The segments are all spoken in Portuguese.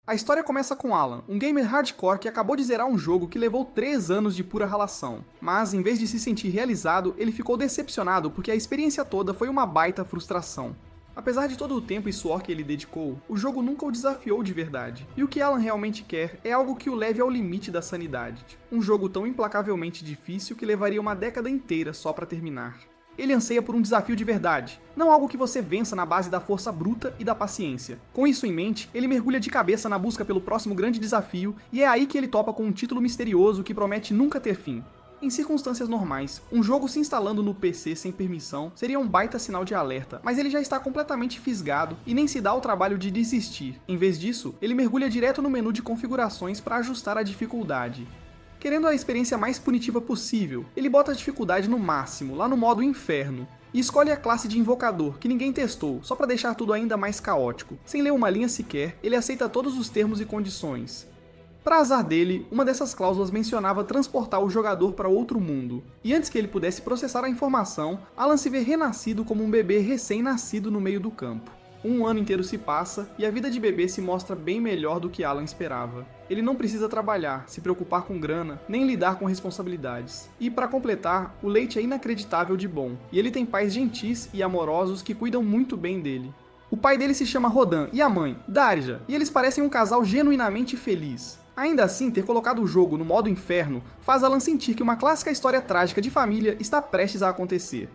A história começa com Alan, um gamer hardcore que acabou de zerar um jogo que levou 3 anos de pura ralação. Mas, em vez de se sentir realizado, ele ficou decepcionado porque a experiência toda foi uma baita frustração. Apesar de todo o tempo e suor que ele dedicou, o jogo nunca o desafiou de verdade. E o que Alan realmente quer é algo que o leve ao limite da sanidade. Um jogo tão implacavelmente difícil que levaria uma década inteira só pra terminar. Ele anseia por um desafio de verdade, não algo que você vença na base da força bruta e da paciência. Com isso em mente, ele mergulha de cabeça na busca pelo próximo grande desafio, e é aí que ele topa com um título misterioso que promete nunca ter fim. Em circunstâncias normais, um jogo se instalando no PC sem permissão seria um baita sinal de alerta, mas ele já está completamente fisgado e nem se dá ao trabalho de desistir. Em vez disso, ele mergulha direto no menu de configurações para ajustar a dificuldade. Querendo a experiência mais punitiva possível, ele bota a dificuldade no máximo, lá no modo inferno, e escolhe a classe de invocador, que ninguém testou, só para deixar tudo ainda mais caótico. Sem ler uma linha sequer, ele aceita todos os termos e condições. Para azar dele, uma dessas cláusulas mencionava transportar o jogador para outro mundo, e antes que ele pudesse processar a informação, Alan se vê renascido como um bebê recém-nascido no meio do campo. Um ano inteiro se passa e a vida de bebê se mostra bem melhor do que Alan esperava. Ele não precisa trabalhar, se preocupar com grana, nem lidar com responsabilidades. E para completar, o leite é inacreditável de bom, e ele tem pais gentis e amorosos que cuidam muito bem dele. O pai dele se chama Rodan e a mãe, Darja, e eles parecem um casal genuinamente feliz. Ainda assim, ter colocado o jogo no modo inferno faz Alan sentir que uma clássica história trágica de família está prestes a acontecer.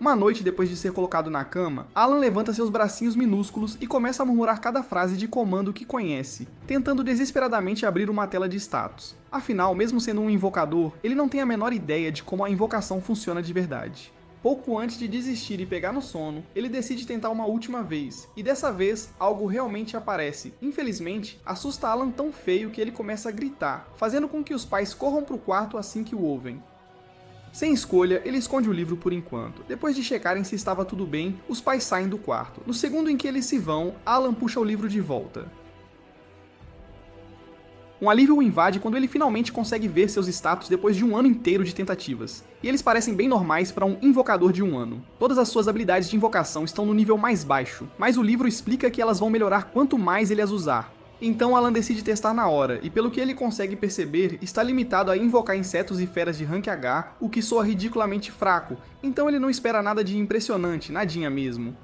Uma noite depois de ser colocado na cama, Alan levanta seus bracinhos minúsculos e começa a murmurar cada frase de comando que conhece, tentando desesperadamente abrir uma tela de status. Afinal, mesmo sendo um invocador, ele não tem a menor ideia de como a invocação funciona de verdade. Pouco antes de desistir e pegar no sono, ele decide tentar uma última vez, e dessa vez, algo realmente aparece. Infelizmente, assusta Alan tão feio que ele começa a gritar, fazendo com que os pais corram para o quarto assim que o ouvem. Sem escolha, ele esconde o livro por enquanto. Depois de checarem se estava tudo bem, os pais saem do quarto. No segundo em que eles se vão, Alan puxa o livro de volta. Um alívio o invade quando ele finalmente consegue ver seus status depois de um ano inteiro de tentativas. E eles parecem bem normais para um invocador de um ano. Todas as suas habilidades de invocação estão no nível mais baixo, mas o livro explica que elas vão melhorar quanto mais ele as usar. Então Alan decide testar na hora, e pelo que ele consegue perceber, está limitado a invocar insetos e feras de rank H, o que soa ridiculamente fraco, então ele não espera nada de impressionante, nadinha mesmo.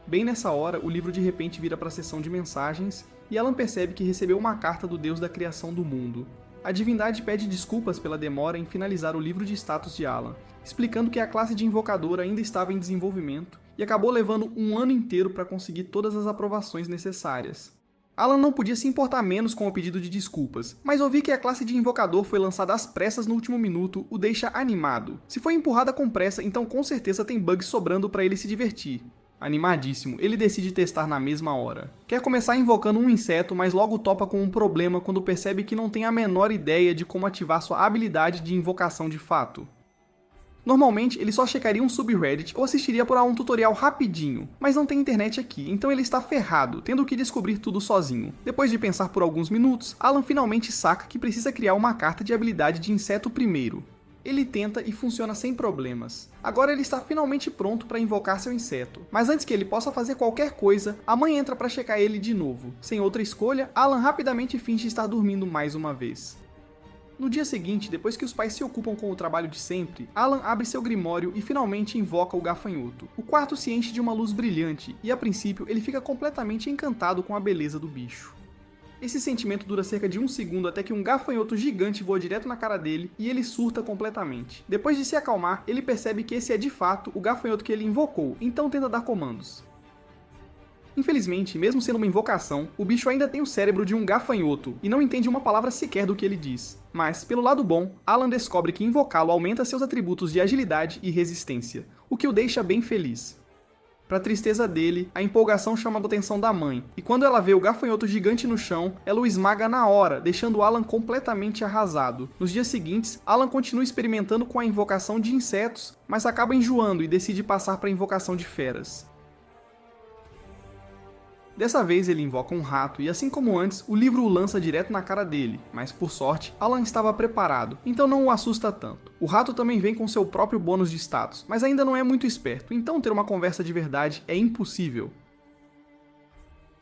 Bem nessa hora, o livro de repente vira para a seção de mensagens, e Alan percebe que recebeu uma carta do deus da criação do mundo. A divindade pede desculpas pela demora em finalizar o livro de status de Alan, explicando que a classe de invocador ainda estava em desenvolvimento, e acabou levando um ano inteiro para conseguir todas as aprovações necessárias. Alan não podia se importar menos com o pedido de desculpas, mas ouvir que a classe de invocador foi lançada às pressas no último minuto o deixa animado. Se foi empurrada com pressa, então com certeza tem bugs sobrando para ele se divertir. Animadíssimo, ele decide testar na mesma hora. Quer começar invocando um inseto, mas logo topa com um problema quando percebe que não tem a menor ideia de como ativar sua habilidade de invocação de fato. Normalmente, ele só checaria um subreddit ou assistiria por um tutorial rapidinho, mas não tem internet aqui, então ele está ferrado, tendo que descobrir tudo sozinho. Depois de pensar por alguns minutos, Alan finalmente saca que precisa criar uma carta de habilidade de inseto primeiro. Ele tenta e funciona sem problemas. Agora ele está finalmente pronto para invocar seu inseto, mas antes que ele possa fazer qualquer coisa, a mãe entra para checar ele de novo. Sem outra escolha, Alan rapidamente finge estar dormindo mais uma vez. No dia seguinte, depois que os pais se ocupam com o trabalho de sempre, Alan abre seu grimório e finalmente invoca o gafanhoto. O quarto se enche de uma luz brilhante, e a princípio ele fica completamente encantado com a beleza do bicho. Esse sentimento dura cerca de um segundo até que um gafanhoto gigante voa direto na cara dele e ele surta completamente. Depois de se acalmar, ele percebe que esse é de fato o gafanhoto que ele invocou, então tenta dar comandos. Infelizmente, mesmo sendo uma invocação, o bicho ainda tem o cérebro de um gafanhoto e não entende uma palavra sequer do que ele diz. Mas, pelo lado bom, Alan descobre que invocá-lo aumenta seus atributos de agilidade e resistência, o que o deixa bem feliz. Para tristeza dele, a empolgação chama a atenção da mãe, e quando ela vê o gafanhoto gigante no chão, ela o esmaga na hora, deixando Alan completamente arrasado. Nos dias seguintes, Alan continua experimentando com a invocação de insetos, mas acaba enjoando e decide passar para a invocação de feras. Dessa vez ele invoca um rato e, assim como antes, o livro o lança direto na cara dele, mas por sorte, Alan estava preparado, então não o assusta tanto. O rato também vem com seu próprio bônus de status, mas ainda não é muito esperto, então ter uma conversa de verdade é impossível.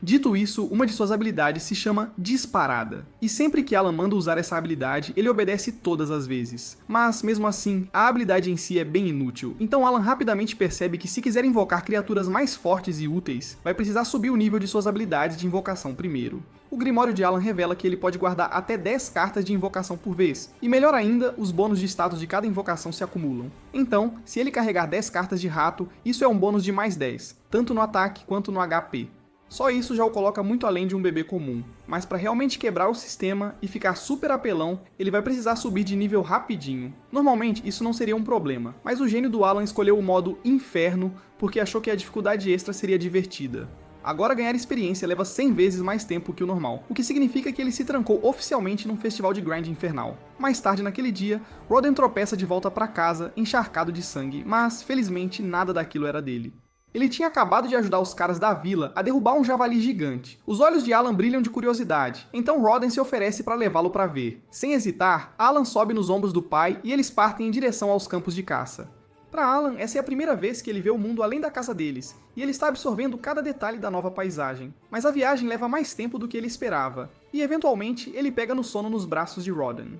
Dito isso, uma de suas habilidades se chama Disparada, e sempre que Alan manda usar essa habilidade, ele obedece todas as vezes. Mas, mesmo assim, a habilidade em si é bem inútil, então Alan rapidamente percebe que se quiser invocar criaturas mais fortes e úteis, vai precisar subir o nível de suas habilidades de invocação primeiro. O Grimório de Alan revela que ele pode guardar até 10 cartas de invocação por vez, e melhor ainda, os bônus de status de cada invocação se acumulam. Então, se ele carregar 10 cartas de rato, isso é um bônus de mais 10, tanto no ataque quanto no HP. Só isso já o coloca muito além de um bebê comum, mas para realmente quebrar o sistema e ficar super apelão, ele vai precisar subir de nível rapidinho. Normalmente isso não seria um problema, mas o gênio do Alan escolheu o modo Inferno porque achou que a dificuldade extra seria divertida. Agora ganhar experiência leva 100 vezes mais tempo que o normal, o que significa que ele se trancou oficialmente num festival de grind infernal. Mais tarde naquele dia, Roden tropeça de volta para casa, encharcado de sangue, mas felizmente nada daquilo era dele. Ele tinha acabado de ajudar os caras da vila a derrubar um javali gigante. Os olhos de Alan brilham de curiosidade, então Roden se oferece para levá-lo para ver. Sem hesitar, Alan sobe nos ombros do pai e eles partem em direção aos campos de caça. Para Alan, essa é a primeira vez que ele vê o mundo além da casa deles, e ele está absorvendo cada detalhe da nova paisagem. Mas a viagem leva mais tempo do que ele esperava, e eventualmente ele pega no sono nos braços de Roden.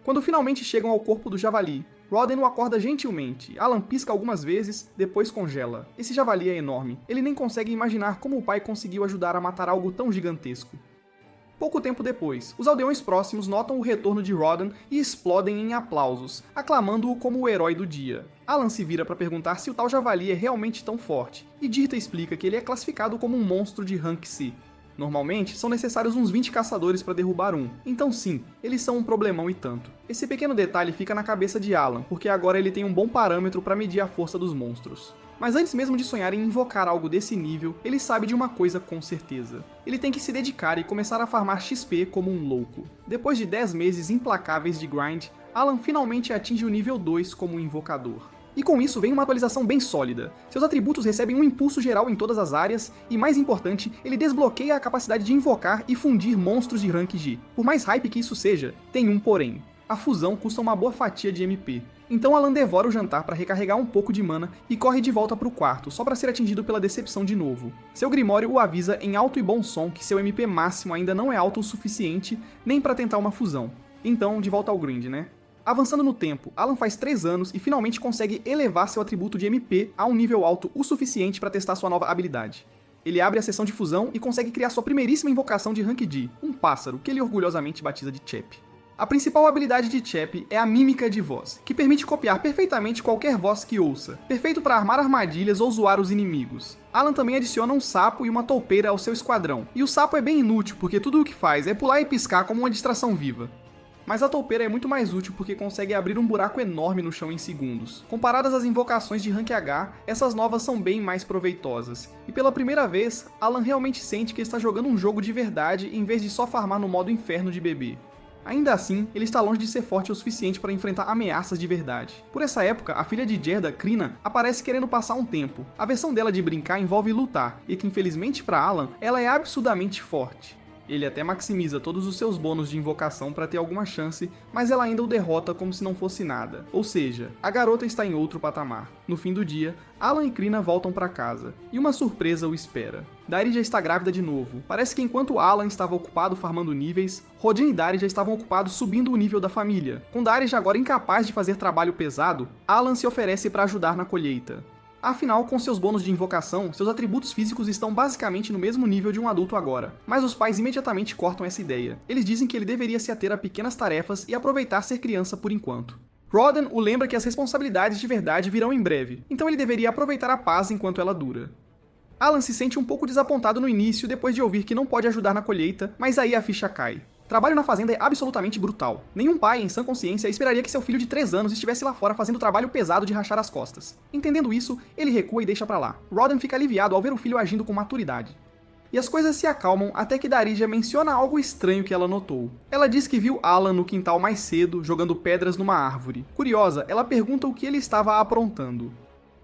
Quando finalmente chegam ao corpo do javali, Roden o acorda gentilmente, Alan pisca algumas vezes, depois congela. Esse javali é enorme, ele nem consegue imaginar como o pai conseguiu ajudar a matar algo tão gigantesco. Pouco tempo depois, os aldeões próximos notam o retorno de Roden e explodem em aplausos, aclamando-o como o herói do dia. Alan se vira para perguntar se o tal javali é realmente tão forte, e Dirta explica que ele é classificado como um monstro de Rank C. Normalmente, são necessários uns 20 caçadores para derrubar um, então sim, eles são um problemão e tanto. Esse pequeno detalhe fica na cabeça de Alan, porque agora ele tem um bom parâmetro para medir a força dos monstros. Mas antes mesmo de sonhar em invocar algo desse nível, ele sabe de uma coisa com certeza. Ele tem que se dedicar e começar a farmar XP como um louco. Depois de 10 meses implacáveis de grind, Alan finalmente atinge o nível 2 como um invocador. E com isso vem uma atualização bem sólida. Seus atributos recebem um impulso geral em todas as áreas, e mais importante, ele desbloqueia a capacidade de invocar e fundir monstros de rank G. Por mais hype que isso seja, tem um porém. A fusão custa uma boa fatia de MP. Então Alan devora o jantar para recarregar um pouco de mana e corre de volta para o quarto, só para ser atingido pela decepção de novo. Seu Grimório o avisa em alto e bom som que seu MP máximo ainda não é alto o suficiente nem para tentar uma fusão. Então, de volta ao grind, né? Avançando no tempo, Alan faz 3 anos e finalmente consegue elevar seu atributo de MP a um nível alto o suficiente para testar sua nova habilidade. Ele abre a sessão de fusão e consegue criar sua primeiríssima invocação de Rank D, um pássaro, que ele orgulhosamente batiza de Chap. A principal habilidade de Chap é a mímica de voz, que permite copiar perfeitamente qualquer voz que ouça, perfeito para armar armadilhas ou zoar os inimigos. Alan também adiciona um sapo e uma toupeira ao seu esquadrão, e o sapo é bem inútil porque tudo o que faz é pular e piscar como uma distração viva. Mas a toupeira é muito mais útil porque consegue abrir um buraco enorme no chão em segundos. Comparadas às invocações de Rank H, essas novas são bem mais proveitosas. E pela primeira vez, Alan realmente sente que está jogando um jogo de verdade em vez de só farmar no modo inferno de bebê. Ainda assim, ele está longe de ser forte o suficiente para enfrentar ameaças de verdade. Por essa época, a filha de Gerda, Krina, aparece querendo passar um tempo. A versão dela de brincar envolve lutar, e que infelizmente para Alan, ela é absurdamente forte. Ele até maximiza todos os seus bônus de invocação para ter alguma chance, mas ela ainda o derrota como se não fosse nada. Ou seja, a garota está em outro patamar. No fim do dia, Alan e Krina voltam para casa, e uma surpresa o espera. Dari já está grávida de novo. Parece que enquanto Alan estava ocupado farmando níveis, Rodin e Dari já estavam ocupados subindo o nível da família. Com Dari já agora incapaz de fazer trabalho pesado, Alan se oferece para ajudar na colheita. Afinal, com seus bônus de invocação, seus atributos físicos estão basicamente no mesmo nível de um adulto agora. Mas os pais imediatamente cortam essa ideia. Eles dizem que ele deveria se ater a pequenas tarefas e aproveitar ser criança por enquanto. Roden o lembra que as responsabilidades de verdade virão em breve, então ele deveria aproveitar a paz enquanto ela dura. Alan se sente um pouco desapontado no início depois de ouvir que não pode ajudar na colheita, mas aí a ficha cai. Trabalho na fazenda é absolutamente brutal. Nenhum pai, em sã consciência, esperaria que seu filho de 3 anos estivesse lá fora fazendo trabalho pesado de rachar as costas. Entendendo isso, ele recua e deixa pra lá. Roden fica aliviado ao ver o filho agindo com maturidade. E as coisas se acalmam até que Darija menciona algo estranho que ela notou. Ela diz que viu Alan no quintal mais cedo, jogando pedras numa árvore. Curiosa, ela pergunta o que ele estava aprontando.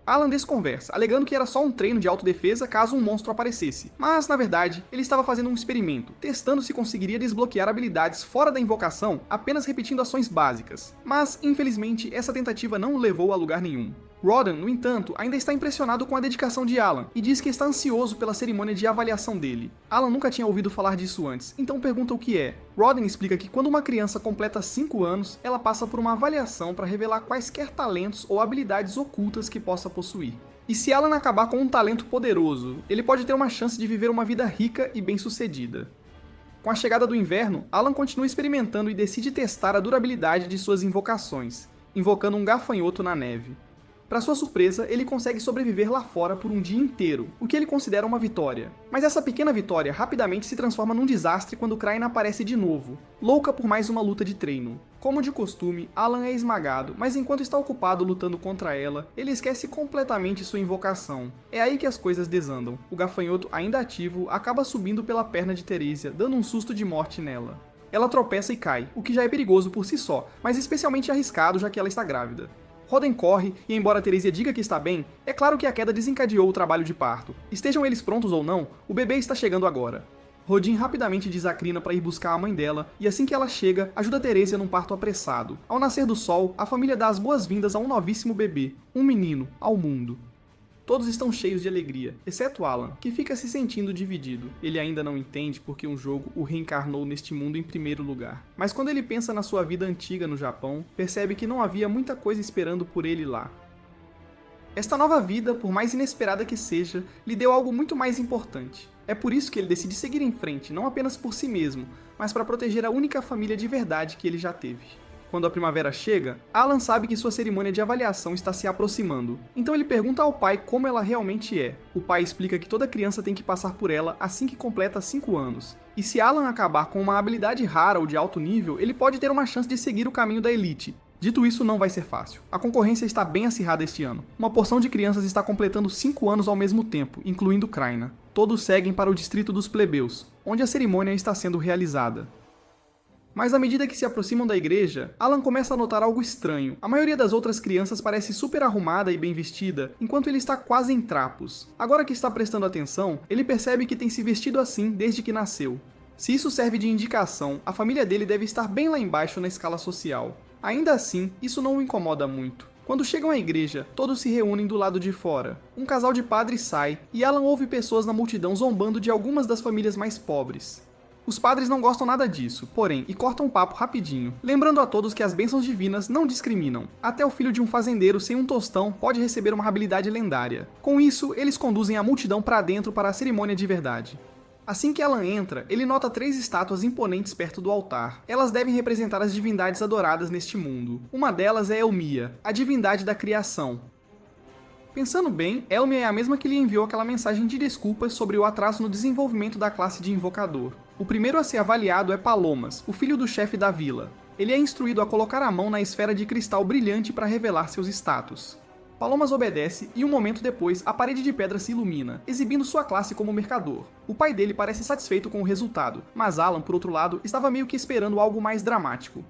Alan desconversa, alegando que era só um treino de autodefesa caso um monstro aparecesse. Mas, na verdade, ele estava fazendo um experimento, testando se conseguiria desbloquear habilidades fora da invocação apenas repetindo ações básicas. Mas, infelizmente, essa tentativa não o levou a lugar nenhum. Rodden, no entanto, ainda está impressionado com a dedicação de Alan e diz que está ansioso pela cerimônia de avaliação dele. Alan nunca tinha ouvido falar disso antes, então pergunta o que é. Rodden explica que quando uma criança completa 5 anos, ela passa por uma avaliação para revelar quaisquer talentos ou habilidades ocultas que possa possuir. E se Alan acabar com um talento poderoso, ele pode ter uma chance de viver uma vida rica e bem-sucedida. Com a chegada do inverno, Alan continua experimentando e decide testar a durabilidade de suas invocações, invocando um gafanhoto na neve. Para sua surpresa, ele consegue sobreviver lá fora por um dia inteiro, o que ele considera uma vitória. Mas essa pequena vitória rapidamente se transforma num desastre quando Kraina aparece de novo, louca por mais uma luta de treino. Como de costume, Alan é esmagado, mas enquanto está ocupado lutando contra ela, ele esquece completamente sua invocação. É aí que as coisas desandam. O gafanhoto, ainda ativo, acaba subindo pela perna de Theresia, dando um susto de morte nela. Ela tropeça e cai, o que já é perigoso por si só, mas especialmente arriscado já que ela está grávida. Rodden corre, e embora Theresia diga que está bem, é claro que a queda desencadeou o trabalho de parto. Estejam eles prontos ou não, o bebê está chegando agora. Rodin rapidamente diz a Crina para ir buscar a mãe dela, e assim que ela chega, ajuda Theresia num parto apressado. Ao nascer do sol, a família dá as boas-vindas a um novíssimo bebê, um menino, ao mundo. Todos estão cheios de alegria, exceto Alan, que fica se sentindo dividido. Ele ainda não entende porque um jogo o reencarnou neste mundo em primeiro lugar. Mas quando ele pensa na sua vida antiga no Japão, percebe que não havia muita coisa esperando por ele lá. Esta nova vida, por mais inesperada que seja, lhe deu algo muito mais importante. É por isso que ele decide seguir em frente, não apenas por si mesmo, mas para proteger a única família de verdade que ele já teve. Quando a primavera chega, Alan sabe que sua cerimônia de avaliação está se aproximando. Então ele pergunta ao pai como ela realmente é. O pai explica que toda criança tem que passar por ela assim que completa 5 anos. E se Alan acabar com uma habilidade rara ou de alto nível, ele pode ter uma chance de seguir o caminho da elite. Dito isso, não vai ser fácil. A concorrência está bem acirrada este ano. Uma porção de crianças está completando 5 anos ao mesmo tempo, incluindo Kraina. Todos seguem para o distrito dos plebeus, onde a cerimônia está sendo realizada. Mas à medida que se aproximam da igreja, Alan começa a notar algo estranho. A maioria das outras crianças parece super arrumada e bem vestida, enquanto ele está quase em trapos. Agora que está prestando atenção, ele percebe que tem se vestido assim desde que nasceu. Se isso serve de indicação, a família dele deve estar bem lá embaixo na escala social. Ainda assim, isso não o incomoda muito. Quando chegam à igreja, todos se reúnem do lado de fora. Um casal de padres sai, e Alan ouve pessoas na multidão zombando de algumas das famílias mais pobres. Os padres não gostam nada disso, porém, e cortam o papo rapidinho, lembrando a todos que as bênçãos divinas não discriminam. Até o filho de um fazendeiro sem um tostão pode receber uma habilidade lendária. Com isso, eles conduzem a multidão para dentro para a cerimônia de verdade. Assim que Alan entra, ele nota 3 estátuas imponentes perto do altar. Elas devem representar as divindades adoradas neste mundo. Uma delas é Elmia, a divindade da criação. Pensando bem, Elmia é a mesma que lhe enviou aquela mensagem de desculpas sobre o atraso no desenvolvimento da classe de invocador. O primeiro a ser avaliado é Palomas, o filho do chefe da vila. Ele é instruído a colocar a mão na esfera de cristal brilhante para revelar seus status. Palomas obedece e um momento depois a parede de pedra se ilumina, exibindo sua classe como mercador. O pai dele parece satisfeito com o resultado, mas Alan, por outro lado, estava meio que esperando algo mais dramático.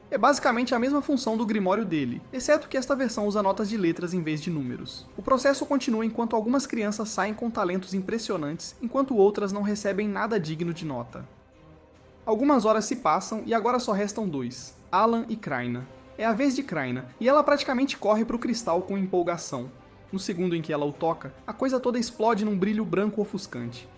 É basicamente a mesma função do grimório dele, exceto que esta versão usa notas de letras em vez de números. O processo continua enquanto algumas crianças saem com talentos impressionantes, enquanto outras não recebem nada digno de nota. Algumas horas se passam e agora só restam 2, Alan e Kraina. É a vez de Kraina, e ela praticamente corre para o cristal com empolgação. No segundo em que ela o toca, a coisa toda explode num brilho branco ofuscante.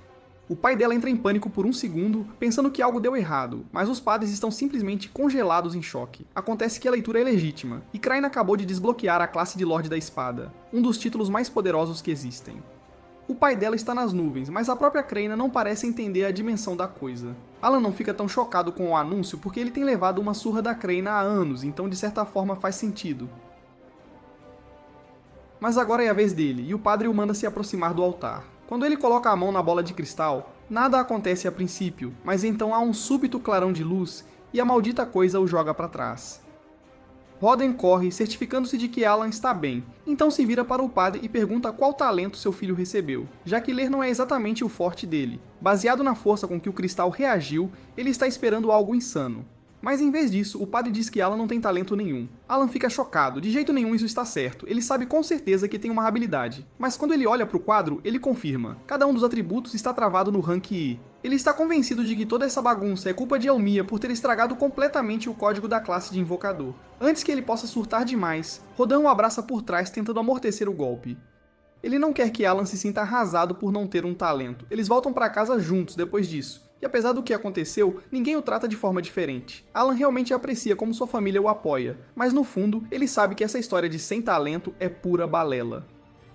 O pai dela entra em pânico por um segundo, pensando que algo deu errado, mas os padres estão simplesmente congelados em choque. Acontece que a leitura é legítima, e Kraina acabou de desbloquear a classe de Lorde da Espada, um dos títulos mais poderosos que existem. O pai dela está nas nuvens, mas a própria Kraina não parece entender a dimensão da coisa. Alan não fica tão chocado com o anúncio porque ele tem levado uma surra da Kraina há anos, então de certa forma faz sentido. Mas agora é a vez dele, e o padre o manda se aproximar do altar. Quando ele coloca a mão na bola de cristal, nada acontece a princípio, mas então há um súbito clarão de luz e a maldita coisa o joga para trás. Rodden corre, certificando-se de que Alan está bem, então se vira para o padre e pergunta qual talento seu filho recebeu, já que ler não é exatamente o forte dele. Baseado na força com que o cristal reagiu, ele está esperando algo insano. Mas em vez disso, o padre diz que Alan não tem talento nenhum. Alan fica chocado, de jeito nenhum isso está certo, ele sabe com certeza que tem uma habilidade. Mas quando ele olha para o quadro, ele confirma. Cada um dos atributos está travado no rank I. Ele está convencido de que toda essa bagunça é culpa de Elmia por ter estragado completamente o código da classe de invocador. Antes que ele possa surtar demais, Rodin o abraça por trás tentando amortecer o golpe. Ele não quer que Alan se sinta arrasado por não ter um talento. Eles voltam para casa juntos depois disso. E apesar do que aconteceu, ninguém o trata de forma diferente. Alan realmente aprecia como sua família o apoia, mas no fundo, ele sabe que essa história de sem talento é pura balela.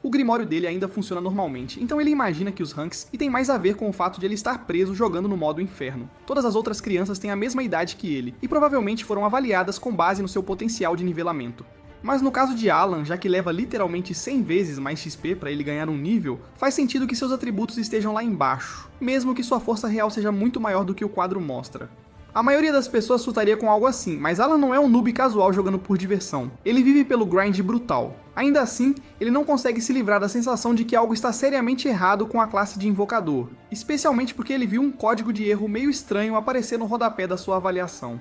O grimório dele ainda funciona normalmente, então ele imagina que os ranks e tem mais a ver com o fato de ele estar preso jogando no modo inferno. Todas as outras crianças têm a mesma idade que ele, e provavelmente foram avaliadas com base no seu potencial de nivelamento. Mas no caso de Alan, já que leva literalmente 100 vezes mais XP para ele ganhar um nível, faz sentido que seus atributos estejam lá embaixo, mesmo que sua força real seja muito maior do que o quadro mostra. A maioria das pessoas surtaria com algo assim, mas Alan não é um noob casual jogando por diversão. Ele vive pelo grind brutal. Ainda assim, ele não consegue se livrar da sensação de que algo está seriamente errado com a classe de invocador, especialmente porque ele viu um código de erro meio estranho aparecer no rodapé da sua avaliação.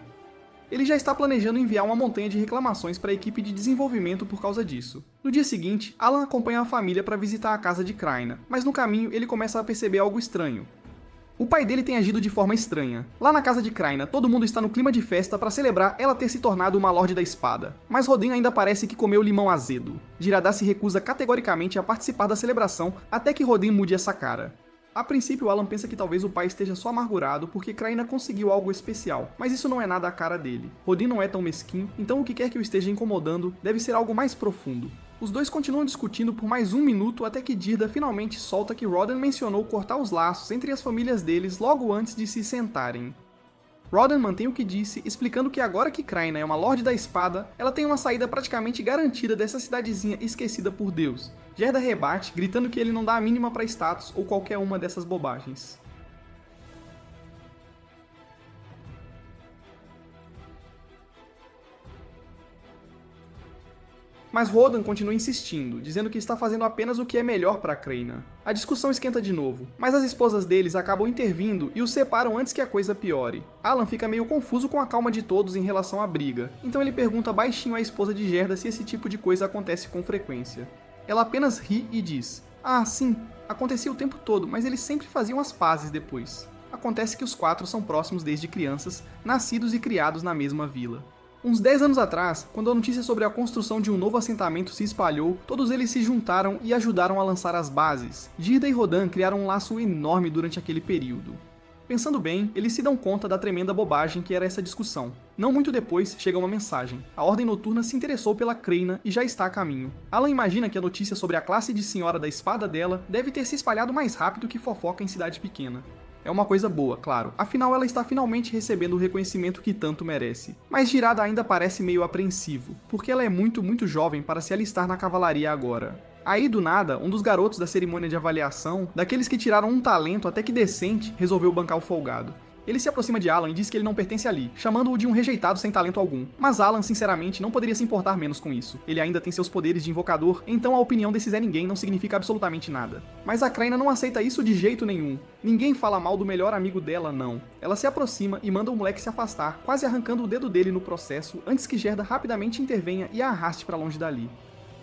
Ele já está planejando enviar uma montanha de reclamações para a equipe de desenvolvimento por causa disso. No dia seguinte, Alan acompanha a família para visitar a casa de Kraina, mas no caminho ele começa a perceber algo estranho. O pai dele tem agido de forma estranha. Lá na casa de Kraina, todo mundo está no clima de festa para celebrar ela ter se tornado uma Lorde da Espada. Mas Rodin ainda parece que comeu limão azedo. Jirardá se recusa categoricamente a participar da celebração até que Rodin mude essa cara. A princípio, Alan pensa que talvez o pai esteja só amargurado porque Kraina conseguiu algo especial, mas isso não é nada a cara dele. Rodin não é tão mesquinho, então o que quer que o esteja incomodando deve ser algo mais profundo. Os dois continuam discutindo por mais 1 minuto até que Jirda finalmente solta que Rodin mencionou cortar os laços entre as famílias deles logo antes de se sentarem. Rodin mantém o que disse, explicando que agora que Kraina é uma Lorde da Espada, ela tem uma saída praticamente garantida dessa cidadezinha esquecida por Deus. Jirda rebate, gritando que ele não dá a mínima para status ou qualquer uma dessas bobagens. Mas Rodin continua insistindo, dizendo que está fazendo apenas o que é melhor para Kraina. A discussão esquenta de novo, mas as esposas deles acabam intervindo e os separam antes que a coisa piore. Alan fica meio confuso com a calma de todos em relação à briga, então ele pergunta baixinho à esposa de Jirda se esse tipo de coisa acontece com frequência. Ela apenas ri e diz: "Ah, sim, acontecia o tempo todo, mas eles sempre faziam as pazes depois." Acontece que os 4 são próximos desde crianças, nascidos e criados na mesma vila. Uns 10 anos atrás, quando a notícia sobre a construção de um novo assentamento se espalhou, todos eles se juntaram e ajudaram a lançar as bases. Jirda e Rodin criaram um laço enorme durante aquele período. Pensando bem, eles se dão conta da tremenda bobagem que era essa discussão. Não muito depois, chega uma mensagem. A Ordem Noturna se interessou pela Kraina e já está a caminho. Alan imagina que a notícia sobre a classe de Senhora da Espada dela deve ter se espalhado mais rápido que fofoca em cidade pequena. É uma coisa boa, claro, afinal ela está finalmente recebendo o reconhecimento que tanto merece. Mas Jirada ainda parece meio apreensivo, porque ela é muito jovem para se alistar na cavalaria agora. Aí, do nada, um dos garotos da cerimônia de avaliação, daqueles que tiraram um talento até que decente, resolveu bancar o folgado. Ele se aproxima de Alan e diz que ele não pertence ali, chamando-o de um rejeitado sem talento algum. Mas Alan, sinceramente, não poderia se importar menos com isso. Ele ainda tem seus poderes de invocador, então a opinião desse Zé Ninguém não significa absolutamente nada. Mas a Kraina não aceita isso de jeito nenhum. Ninguém fala mal do melhor amigo dela, não. Ela se aproxima e manda o moleque se afastar, quase arrancando o dedo dele no processo, antes que Gerda rapidamente intervenha e a arraste para longe dali.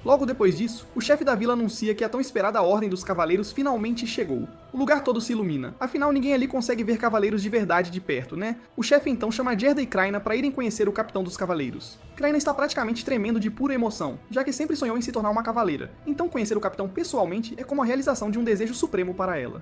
Logo depois disso, o chefe da vila anuncia que a tão esperada Ordem dos Cavaleiros finalmente chegou. O lugar todo se ilumina, afinal ninguém ali consegue ver cavaleiros de verdade de perto, né? O chefe então chama Gerda e Kraina para irem conhecer o capitão dos cavaleiros. Kraina está praticamente tremendo de pura emoção, já que sempre sonhou em se tornar uma cavaleira, então conhecer o capitão pessoalmente é como a realização de um desejo supremo para ela.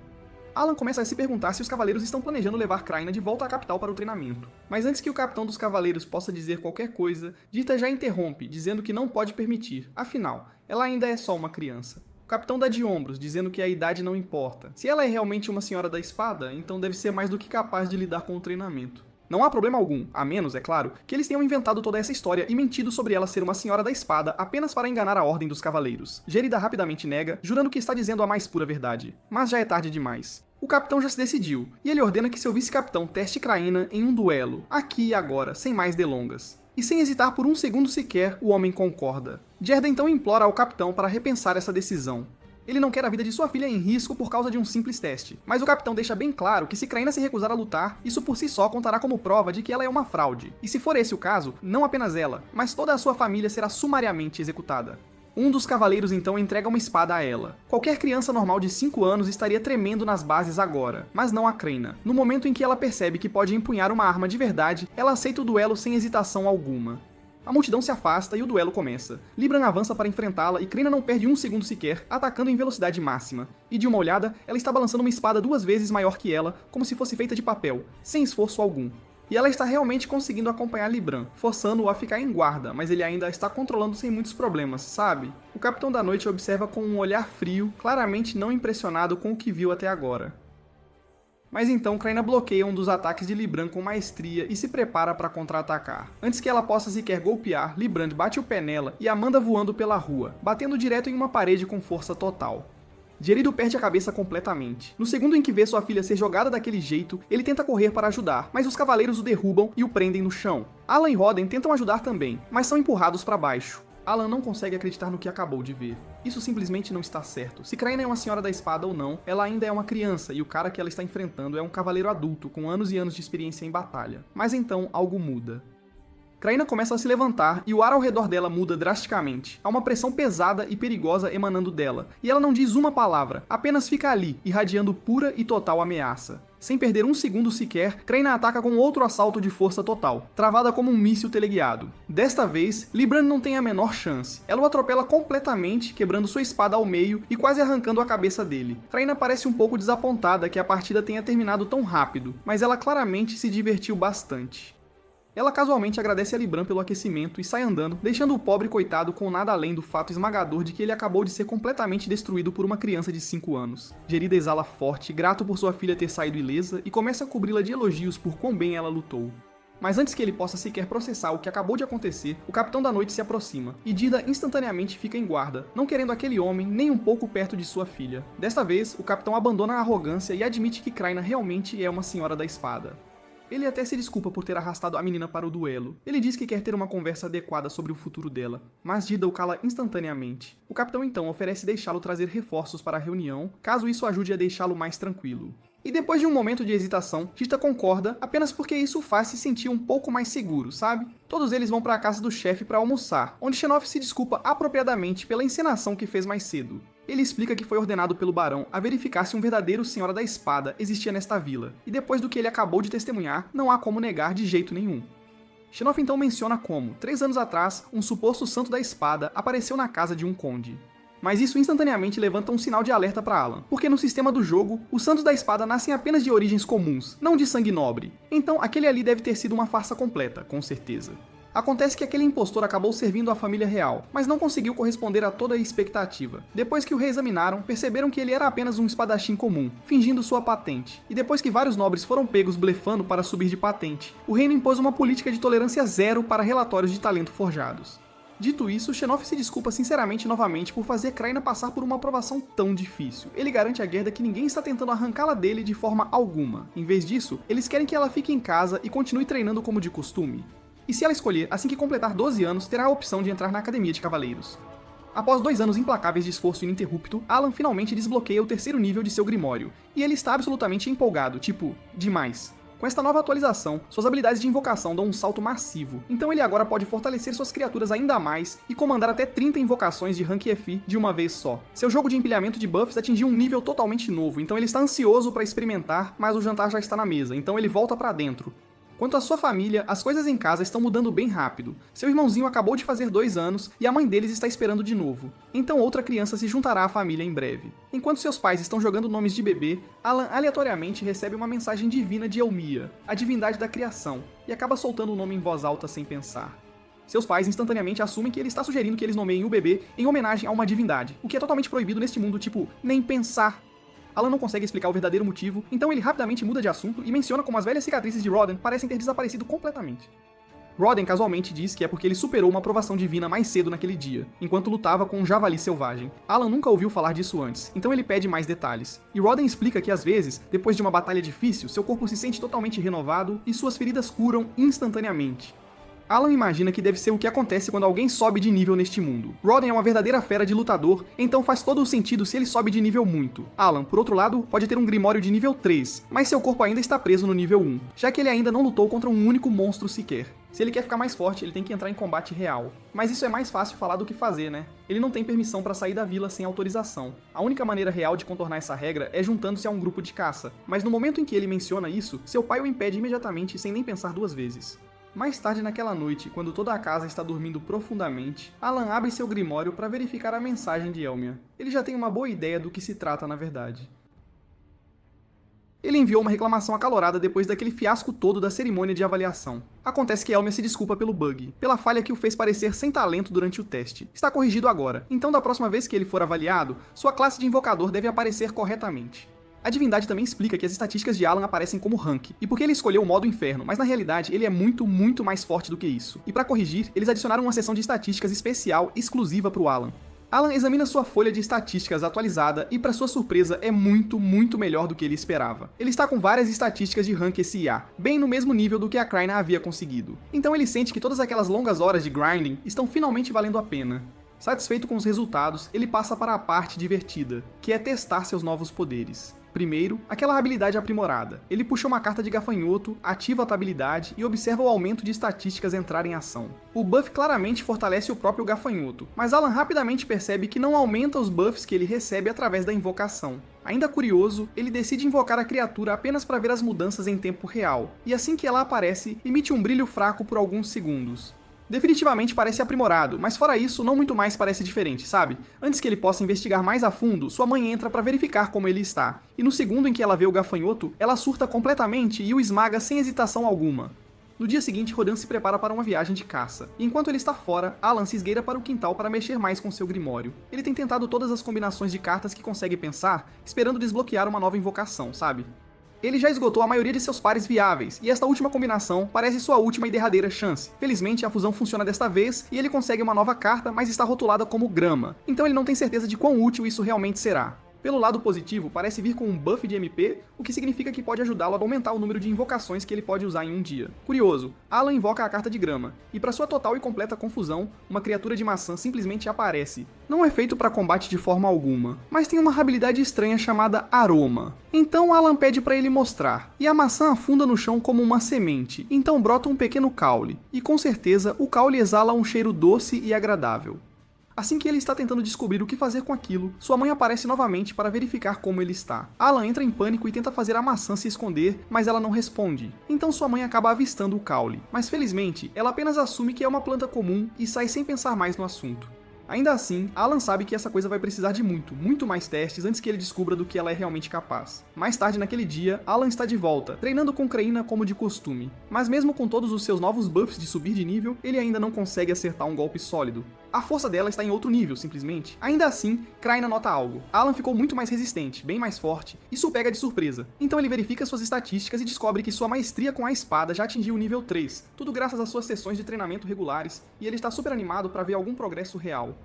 Alan começa a se perguntar se os cavaleiros estão planejando levar Kraina de volta à capital para o treinamento. Mas antes que o capitão dos cavaleiros possa dizer qualquer coisa, Dita já interrompe, dizendo que não pode permitir, afinal, ela ainda é só uma criança. O capitão dá de ombros, dizendo que a idade não importa. Se ela é realmente uma senhora da espada, então deve ser mais do que capaz de lidar com o treinamento. Não há problema algum, a menos, é claro, que eles tenham inventado toda essa história e mentido sobre ela ser uma senhora da espada apenas para enganar a Ordem dos Cavaleiros. Gérida rapidamente nega, jurando que está dizendo a mais pura verdade. Mas já é tarde demais. O capitão já se decidiu, e ele ordena que seu vice-capitão teste Kraina em um duelo, aqui e agora, sem mais delongas. E sem hesitar por um segundo sequer, o homem concorda. Gerda então implora ao capitão para repensar essa decisão. Ele não quer a vida de sua filha em risco por causa de um simples teste, mas o capitão deixa bem claro que se Kraina se recusar a lutar, isso por si só contará como prova de que ela é uma fraude. E se for esse o caso, não apenas ela, mas toda a sua família será sumariamente executada. Um dos cavaleiros então entrega uma espada a ela. Qualquer criança normal de 5 anos estaria tremendo nas bases agora, mas não a Kraina. No momento em que ela percebe que pode empunhar uma arma de verdade, ela aceita o duelo sem hesitação alguma. A multidão se afasta e o duelo começa. Libran avança para enfrentá-la e Kraina não perde um segundo sequer, atacando em velocidade máxima. E de uma olhada, ela está balançando uma espada 2 vezes maior que ela, como se fosse feita de papel, sem esforço algum. E ela está realmente conseguindo acompanhar Libran, forçando-o a ficar em guarda, mas ele ainda está controlando sem muitos problemas, sabe? O Capitão da Noite observa com um olhar frio, claramente não impressionado com o que viu até agora. Mas então Kraina bloqueia um dos ataques de Libran com maestria e se prepara para contra-atacar. Antes que ela possa sequer golpear, Librand bate o pé nela e a manda voando pela rua, batendo direto em uma parede com força total. Gerydo perde a cabeça completamente. No segundo em que vê sua filha ser jogada daquele jeito, ele tenta correr para ajudar, mas os cavaleiros o derrubam e o prendem no chão. Alan e Roden tentam ajudar também, mas são empurrados para baixo. Alan não consegue acreditar no que acabou de ver. Isso simplesmente não está certo. Se Kraina é uma senhora da espada ou não, ela ainda é uma criança e o cara que ela está enfrentando é um cavaleiro adulto com anos e anos de experiência em batalha. Mas então algo muda. Kraina começa a se levantar e o ar ao redor dela muda drasticamente. Há uma pressão pesada e perigosa emanando dela, e ela não diz uma palavra, apenas fica ali, irradiando pura e total ameaça. Sem perder um segundo sequer, Kraina ataca com outro assalto de força total, travada como um míssil teleguiado. Desta vez, Libran não tem a menor chance. Ela o atropela completamente, quebrando sua espada ao meio e quase arrancando a cabeça dele. Kraina parece um pouco desapontada que a partida tenha terminado tão rápido, mas ela claramente se divertiu bastante. Ela casualmente agradece a Libran pelo aquecimento e sai andando, deixando o pobre coitado com nada além do fato esmagador de que ele acabou de ser completamente destruído por uma criança de 5 anos. Gerydo exala forte, grato por sua filha ter saído ilesa, e começa a cobri-la de elogios por quão bem ela lutou. Mas antes que ele possa sequer processar o que acabou de acontecer, o Capitão da Noite se aproxima, e Dida instantaneamente fica em guarda, não querendo aquele homem nem um pouco perto de sua filha. Desta vez, o Capitão abandona a arrogância e admite que Kraina realmente é uma senhora da espada. Ele até se desculpa por ter arrastado a menina para o duelo. Ele diz que quer ter uma conversa adequada sobre o futuro dela, mas Dida o cala instantaneamente. O capitão então oferece deixá-lo trazer reforços para a reunião, caso isso ajude a deixá-lo mais tranquilo. E depois de um momento de hesitação, Dida concorda apenas porque isso faz se sentir um pouco mais seguro, sabe? Todos eles vão para a casa do chefe para almoçar, onde Xenoph se desculpa apropriadamente pela encenação que fez mais cedo. Ele explica que foi ordenado pelo barão a verificar se um verdadeiro Senhora da Espada existia nesta vila, e depois do que ele acabou de testemunhar, não há como negar de jeito nenhum. Xenoph então menciona como, 3 anos atrás, um suposto Santo da Espada apareceu na casa de um conde. Mas isso instantaneamente levanta um sinal de alerta para Alan, porque no sistema do jogo, os Santos da Espada nascem apenas de origens comuns, não de sangue nobre. Então aquele ali deve ter sido uma farsa completa, com certeza. Acontece que aquele impostor acabou servindo a família real, mas não conseguiu corresponder a toda a expectativa. Depois que o reexaminaram, perceberam que ele era apenas um espadachim comum, fingindo sua patente. E depois que vários nobres foram pegos blefando para subir de patente, o reino impôs uma política de tolerância zero para relatórios de talento forjados. Dito isso, Xenoph se desculpa sinceramente novamente por fazer Kraina passar por uma aprovação tão difícil. Ele garante a Gerda que ninguém está tentando arrancá-la dele de forma alguma. Em vez disso, eles querem que ela fique em casa e continue treinando como de costume. E se ela escolher, assim que completar 12 anos, terá a opção de entrar na Academia de Cavaleiros. Após 2 anos implacáveis de esforço ininterrupto, Alan finalmente desbloqueia o 3º nível de seu Grimório, e ele está absolutamente empolgado, tipo, demais. Com esta nova atualização, suas habilidades de invocação dão um salto massivo, então ele agora pode fortalecer suas criaturas ainda mais e comandar até 30 invocações de rank FI de uma vez só. Seu jogo de empilhamento de buffs atingiu um nível totalmente novo, então ele está ansioso para experimentar, mas o jantar já está na mesa, então ele volta para dentro. Quanto à sua família, as coisas em casa estão mudando bem rápido. Seu irmãozinho acabou de fazer 2 anos e a mãe deles está esperando de novo. Então outra criança se juntará à família em breve. Enquanto seus pais estão jogando nomes de bebê, Alan aleatoriamente recebe uma mensagem divina de Elmia, a divindade da criação, e acaba soltando o nome em voz alta sem pensar. Seus pais instantaneamente assumem que ele está sugerindo que eles nomeiem o bebê em homenagem a uma divindade, o que é totalmente proibido neste mundo, tipo, nem pensar. Alan não consegue explicar o verdadeiro motivo, então ele rapidamente muda de assunto e menciona como as velhas cicatrizes de Roden parecem ter desaparecido completamente. Roden casualmente diz que é porque ele superou uma aprovação divina mais cedo naquele dia, enquanto lutava com um javali selvagem. Alan nunca ouviu falar disso antes, então ele pede mais detalhes. E Roden explica que às vezes, depois de uma batalha difícil, seu corpo se sente totalmente renovado e suas feridas curam instantaneamente. Alan imagina que deve ser o que acontece quando alguém sobe de nível neste mundo. Roden é uma verdadeira fera de lutador, então faz todo o sentido se ele sobe de nível muito. Alan, por outro lado, pode ter um Grimório de nível 3, mas seu corpo ainda está preso no nível 1, já que ele ainda não lutou contra um único monstro sequer. Se ele quer ficar mais forte, ele tem que entrar em combate real. Mas isso é mais fácil falar do que fazer, né? Ele não tem permissão para sair da vila sem autorização. A única maneira real de contornar essa regra é juntando-se a um grupo de caça. Mas no momento em que ele menciona isso, seu pai o impede imediatamente sem nem pensar duas vezes. Mais tarde naquela noite, quando toda a casa está dormindo profundamente, Alan abre seu grimório para verificar a mensagem de Elmia. Ele já tem uma boa ideia do que se trata na verdade. Ele enviou uma reclamação acalorada depois daquele fiasco todo da cerimônia de avaliação. Acontece que Elmia se desculpa pelo bug, pela falha que o fez parecer sem talento durante o teste. Está corrigido agora, então da próxima vez que ele for avaliado, sua classe de invocador deve aparecer corretamente. A divindade também explica que as estatísticas de Alan aparecem como rank, e porque ele escolheu o modo inferno, mas na realidade ele é muito mais forte do que isso. E para corrigir, eles adicionaram uma seção de estatísticas especial exclusiva para o Alan. Alan examina sua folha de estatísticas atualizada e, para sua surpresa, é muito melhor do que ele esperava. Ele está com várias estatísticas de rank SIA, bem no mesmo nível do que a Kraina havia conseguido. Então ele sente que todas aquelas longas horas de grinding estão finalmente valendo a pena. Satisfeito com os resultados, ele passa para a parte divertida, que é testar seus novos poderes. Primeiro, aquela habilidade aprimorada. Ele puxa uma carta de gafanhoto, ativa a habilidade e observa o aumento de estatísticas entrar em ação. O buff claramente fortalece o próprio gafanhoto, mas Alan rapidamente percebe que não aumenta os buffs que ele recebe através da invocação. Ainda curioso, ele decide invocar a criatura apenas para ver as mudanças em tempo real, e assim que ela aparece, emite um brilho fraco por alguns segundos. Definitivamente parece aprimorado, mas fora isso, não muito mais parece diferente, sabe? Antes que ele possa investigar mais a fundo, sua mãe entra para verificar como ele está. E no segundo em que ela vê o gafanhoto, ela surta completamente e o esmaga sem hesitação alguma. No dia seguinte, Rodin se prepara para uma viagem de caça. E enquanto ele está fora, Alan se esgueira para o quintal para mexer mais com seu grimório. Ele tem tentado todas as combinações de cartas que consegue pensar, esperando desbloquear uma nova invocação, sabe? Ele já esgotou a maioria de seus pares viáveis, e esta última combinação parece sua última e derradeira chance. Felizmente, a fusão funciona desta vez, e ele consegue uma nova carta, mas está rotulada como grama, então ele não tem certeza de quão útil isso realmente será. Pelo lado positivo, parece vir com um buff de MP, o que significa que pode ajudá-lo a aumentar o número de invocações que ele pode usar em um dia. Curioso, Alan invoca a carta de grama, e para sua total e completa confusão, uma criatura de maçã simplesmente aparece. Não é feito para combate de forma alguma, mas tem uma habilidade estranha chamada aroma. Então Alan pede para ele mostrar, e a maçã afunda no chão como uma semente, então brota um pequeno caule, e com certeza o caule exala um cheiro doce e agradável. Assim que ele está tentando descobrir o que fazer com aquilo, sua mãe aparece novamente para verificar como ele está. Alan entra em pânico e tenta fazer a maçã se esconder, mas ela não responde. Então sua mãe acaba avistando o caule, mas felizmente ela apenas assume que é uma planta comum e sai sem pensar mais no assunto. Ainda assim, Alan sabe que essa coisa vai precisar de muito mais testes antes que ele descubra do que ela é realmente capaz. Mais tarde naquele dia, Alan está de volta, treinando com Kraina como de costume. Mas mesmo com todos os seus novos buffs de subir de nível, ele ainda não consegue acertar um golpe sólido. A força dela está em outro nível, simplesmente. Ainda assim, Kraina nota algo. Alan ficou muito mais resistente, bem mais forte. Isso o pega de surpresa. Então ele verifica suas estatísticas e descobre que sua maestria com a espada já atingiu o nível 3. Tudo graças às suas sessões de treinamento regulares, e ele está super animado para ver algum progresso real.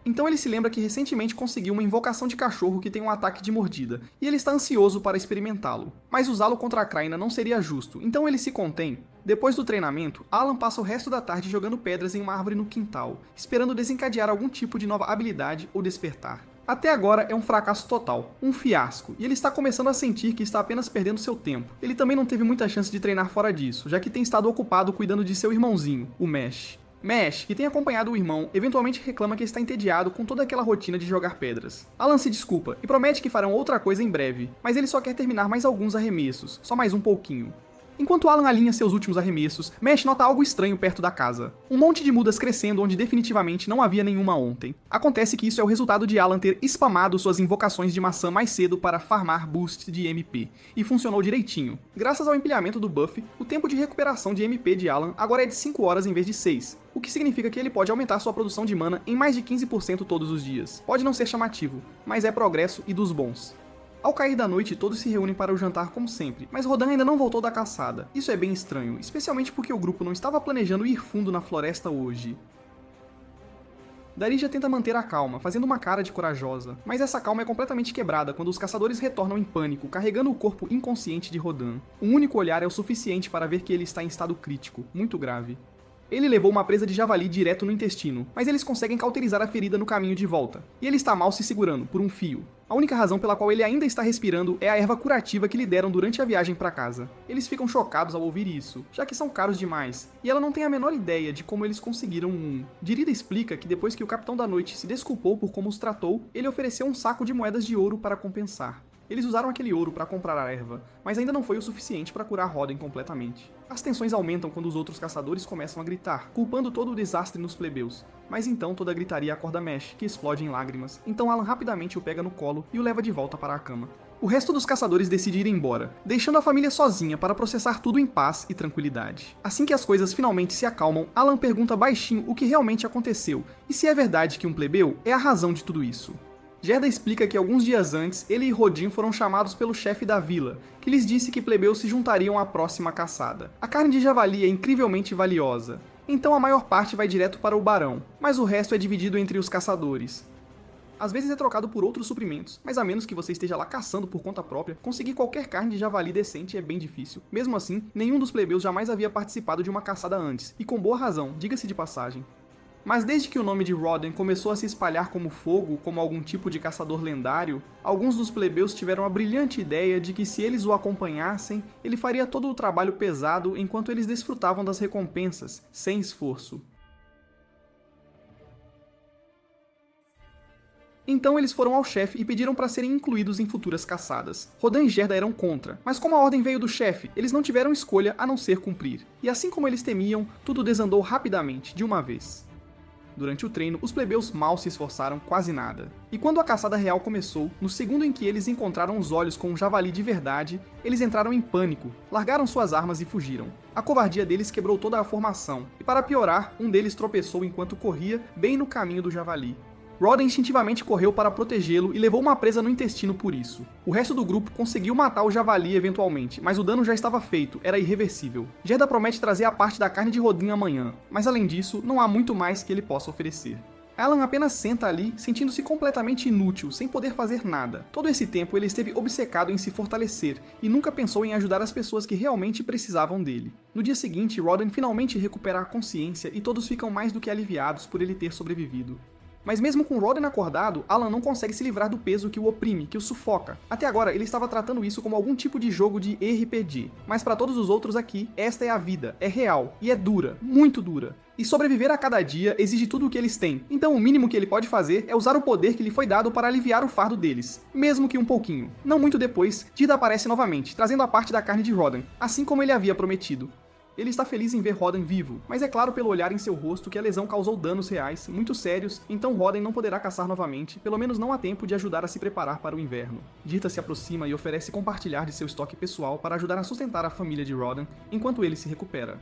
Então ele se lembra que recentemente conseguiu uma invocação de cachorro que tem um ataque de mordida, e ele está ansioso para experimentá-lo. Mas usá-lo contra a Kraina não seria justo, então ele se contém. Depois do treinamento, Alan passa o resto da tarde jogando pedras em uma árvore no quintal, esperando desencadear algum tipo de nova habilidade ou despertar. Até agora é um fracasso total, um fiasco, e ele está começando a sentir que está apenas perdendo seu tempo. Ele também não teve muita chance de treinar fora disso, já que tem estado ocupado cuidando de seu irmãozinho, o Mesh. Mesh, que tem acompanhado o irmão, eventualmente reclama que está entediado com toda aquela rotina de jogar pedras. Alan se desculpa e promete que farão outra coisa em breve, mas ele só quer terminar mais alguns arremessos, só mais um pouquinho. Enquanto Alan alinha seus últimos arremessos, Mesh nota algo estranho perto da casa. Um monte de mudas crescendo onde definitivamente não havia nenhuma ontem. Acontece que isso é o resultado de Alan ter spamado suas invocações de maçã mais cedo para farmar boost de MP, e funcionou direitinho. Graças ao empilhamento do buff, o tempo de recuperação de MP de Alan agora é de 5 horas em vez de 6, o que significa que ele pode aumentar sua produção de mana em mais de 15% todos os dias. Pode não ser chamativo, mas é progresso e dos bons. Ao cair da noite, todos se reúnem para o jantar como sempre, mas Rodin ainda não voltou da caçada. Isso é bem estranho, especialmente porque o grupo não estava planejando ir fundo na floresta hoje. Darija tenta manter a calma, fazendo uma cara de corajosa, mas essa calma é completamente quebrada quando os caçadores retornam em pânico, carregando o corpo inconsciente de Rodin. Um único olhar é o suficiente para ver que ele está em estado crítico, muito grave. Ele levou uma presa de javali direto no intestino, mas eles conseguem cauterizar a ferida no caminho de volta, e ele está mal se segurando por um fio. A única razão pela qual ele ainda está respirando é a erva curativa que lhe deram durante a viagem para casa. Eles ficam chocados ao ouvir isso, já que são caros demais, e ela não tem a menor ideia de como eles conseguiram um. Dirida explica que depois que o Capitão da Noite se desculpou por como os tratou, ele ofereceu um saco de moedas de ouro para compensar. Eles usaram aquele ouro para comprar a erva, mas ainda não foi o suficiente para curar Roden completamente. As tensões aumentam quando os outros caçadores começam a gritar, culpando todo o desastre nos plebeus. Mas então toda a gritaria acorda Mesh, que explode em lágrimas, então Alan rapidamente o pega no colo e o leva de volta para a cama. O resto dos caçadores decide ir embora, deixando a família sozinha para processar tudo em paz e tranquilidade. Assim que as coisas finalmente se acalmam, Alan pergunta baixinho o que realmente aconteceu, e se é verdade que um plebeu é a razão de tudo isso. Gerda explica que alguns dias antes, ele e Rodin foram chamados pelo chefe da vila, que lhes disse que plebeus se juntariam à próxima caçada. A carne de javali é incrivelmente valiosa, então a maior parte vai direto para o barão, mas o resto é dividido entre os caçadores. Às vezes é trocado por outros suprimentos, mas a menos que você esteja lá caçando por conta própria, conseguir qualquer carne de javali decente é bem difícil. Mesmo assim, nenhum dos plebeus jamais havia participado de uma caçada antes, e com boa razão, diga-se de passagem. Mas desde que o nome de Roden começou a se espalhar como fogo, como algum tipo de caçador lendário, alguns dos plebeus tiveram a brilhante ideia de que se eles o acompanhassem, ele faria todo o trabalho pesado enquanto eles desfrutavam das recompensas, sem esforço. Então eles foram ao chefe e pediram para serem incluídos em futuras caçadas. Rodan e Gerda eram contra, mas como a ordem veio do chefe, eles não tiveram escolha a não ser cumprir. E assim como eles temiam, tudo desandou rapidamente, de uma vez. Durante o treino, os plebeus mal se esforçaram quase nada. E quando a caçada real começou, no segundo em que eles encontraram os olhos com um javali de verdade, eles entraram em pânico, largaram suas armas e fugiram. A covardia deles quebrou toda a formação, e para piorar, um deles tropeçou enquanto corria, bem no caminho do javali. Roden instintivamente correu para protegê-lo e levou uma presa no intestino por isso. O resto do grupo conseguiu matar o javali eventualmente, mas o dano já estava feito, era irreversível. Gerda promete trazer a parte da carne de Rodin amanhã, mas além disso, não há muito mais que ele possa oferecer. Alan apenas senta ali, sentindo-se completamente inútil, sem poder fazer nada. Todo esse tempo ele esteve obcecado em se fortalecer, e nunca pensou em ajudar as pessoas que realmente precisavam dele. No dia seguinte, Roden finalmente recupera a consciência e todos ficam mais do que aliviados por ele ter sobrevivido. Mas mesmo com Roden acordado, Alan não consegue se livrar do peso que o oprime, que o sufoca. Até agora, ele estava tratando isso como algum tipo de jogo de RPG. Mas para todos os outros aqui, esta é a vida, é real, e é dura, muito dura. E sobreviver a cada dia exige tudo o que eles têm, então o mínimo que ele pode fazer é usar o poder que lhe foi dado para aliviar o fardo deles, mesmo que um pouquinho. Não muito depois, Dida aparece novamente, trazendo a parte da carne de Roden, assim como ele havia prometido. Ele está feliz em ver Roden vivo, mas é claro pelo olhar em seu rosto que a lesão causou danos reais, muito sérios, então Roden não poderá caçar novamente, pelo menos não há tempo de ajudar a se preparar para o inverno. Dita se aproxima e oferece compartilhar de seu estoque pessoal para ajudar a sustentar a família de Roden, enquanto ele se recupera.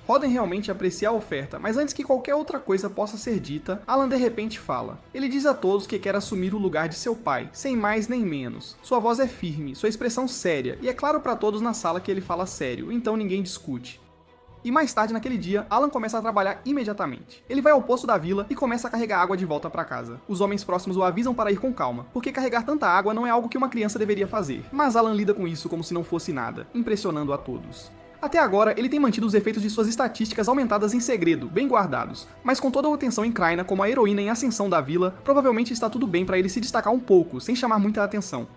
Roden realmente aprecia a oferta, mas antes que qualquer outra coisa possa ser dita, Alan de repente fala. Ele diz a todos que quer assumir o lugar de seu pai, sem mais nem menos. Sua voz é firme, sua expressão séria, e é claro para todos na sala que ele fala sério, então ninguém discute. E mais tarde naquele dia, Alan começa a trabalhar imediatamente. Ele vai ao poço da vila e começa a carregar água de volta para casa. Os homens próximos o avisam para ir com calma, porque carregar tanta água não é algo que uma criança deveria fazer. Mas Alan lida com isso como se não fosse nada, impressionando a todos. Até agora, ele tem mantido os efeitos de suas estatísticas aumentadas em segredo, bem guardados. Mas com toda a atenção em Kraina como a heroína em ascensão da vila, provavelmente está tudo bem para ele se destacar um pouco, sem chamar muita atenção.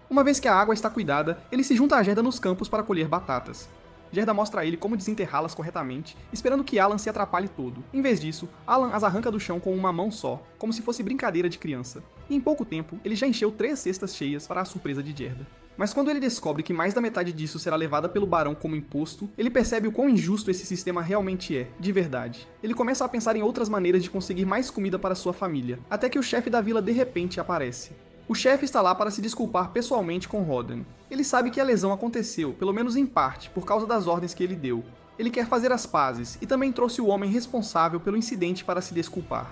Uma vez que a água está cuidada, ele se junta a Gerda nos campos para colher batatas. Gerda mostra a ele como desenterrá-las corretamente, esperando que Alan se atrapalhe todo. Em vez disso, Alan as arranca do chão com uma mão só, como se fosse brincadeira de criança. E em pouco tempo, ele já encheu 3 cestas cheias para a surpresa de Gerda. Mas quando ele descobre que mais da metade disso será levada pelo barão como imposto, ele percebe o quão injusto esse sistema realmente é, de verdade. Ele começa a pensar em outras maneiras de conseguir mais comida para sua família, até que o chefe da vila de repente aparece. O chefe está lá para se desculpar pessoalmente com Roden. Ele sabe que a lesão aconteceu, pelo menos em parte, por causa das ordens que ele deu. Ele quer fazer as pazes, e também trouxe o homem responsável pelo incidente para se desculpar.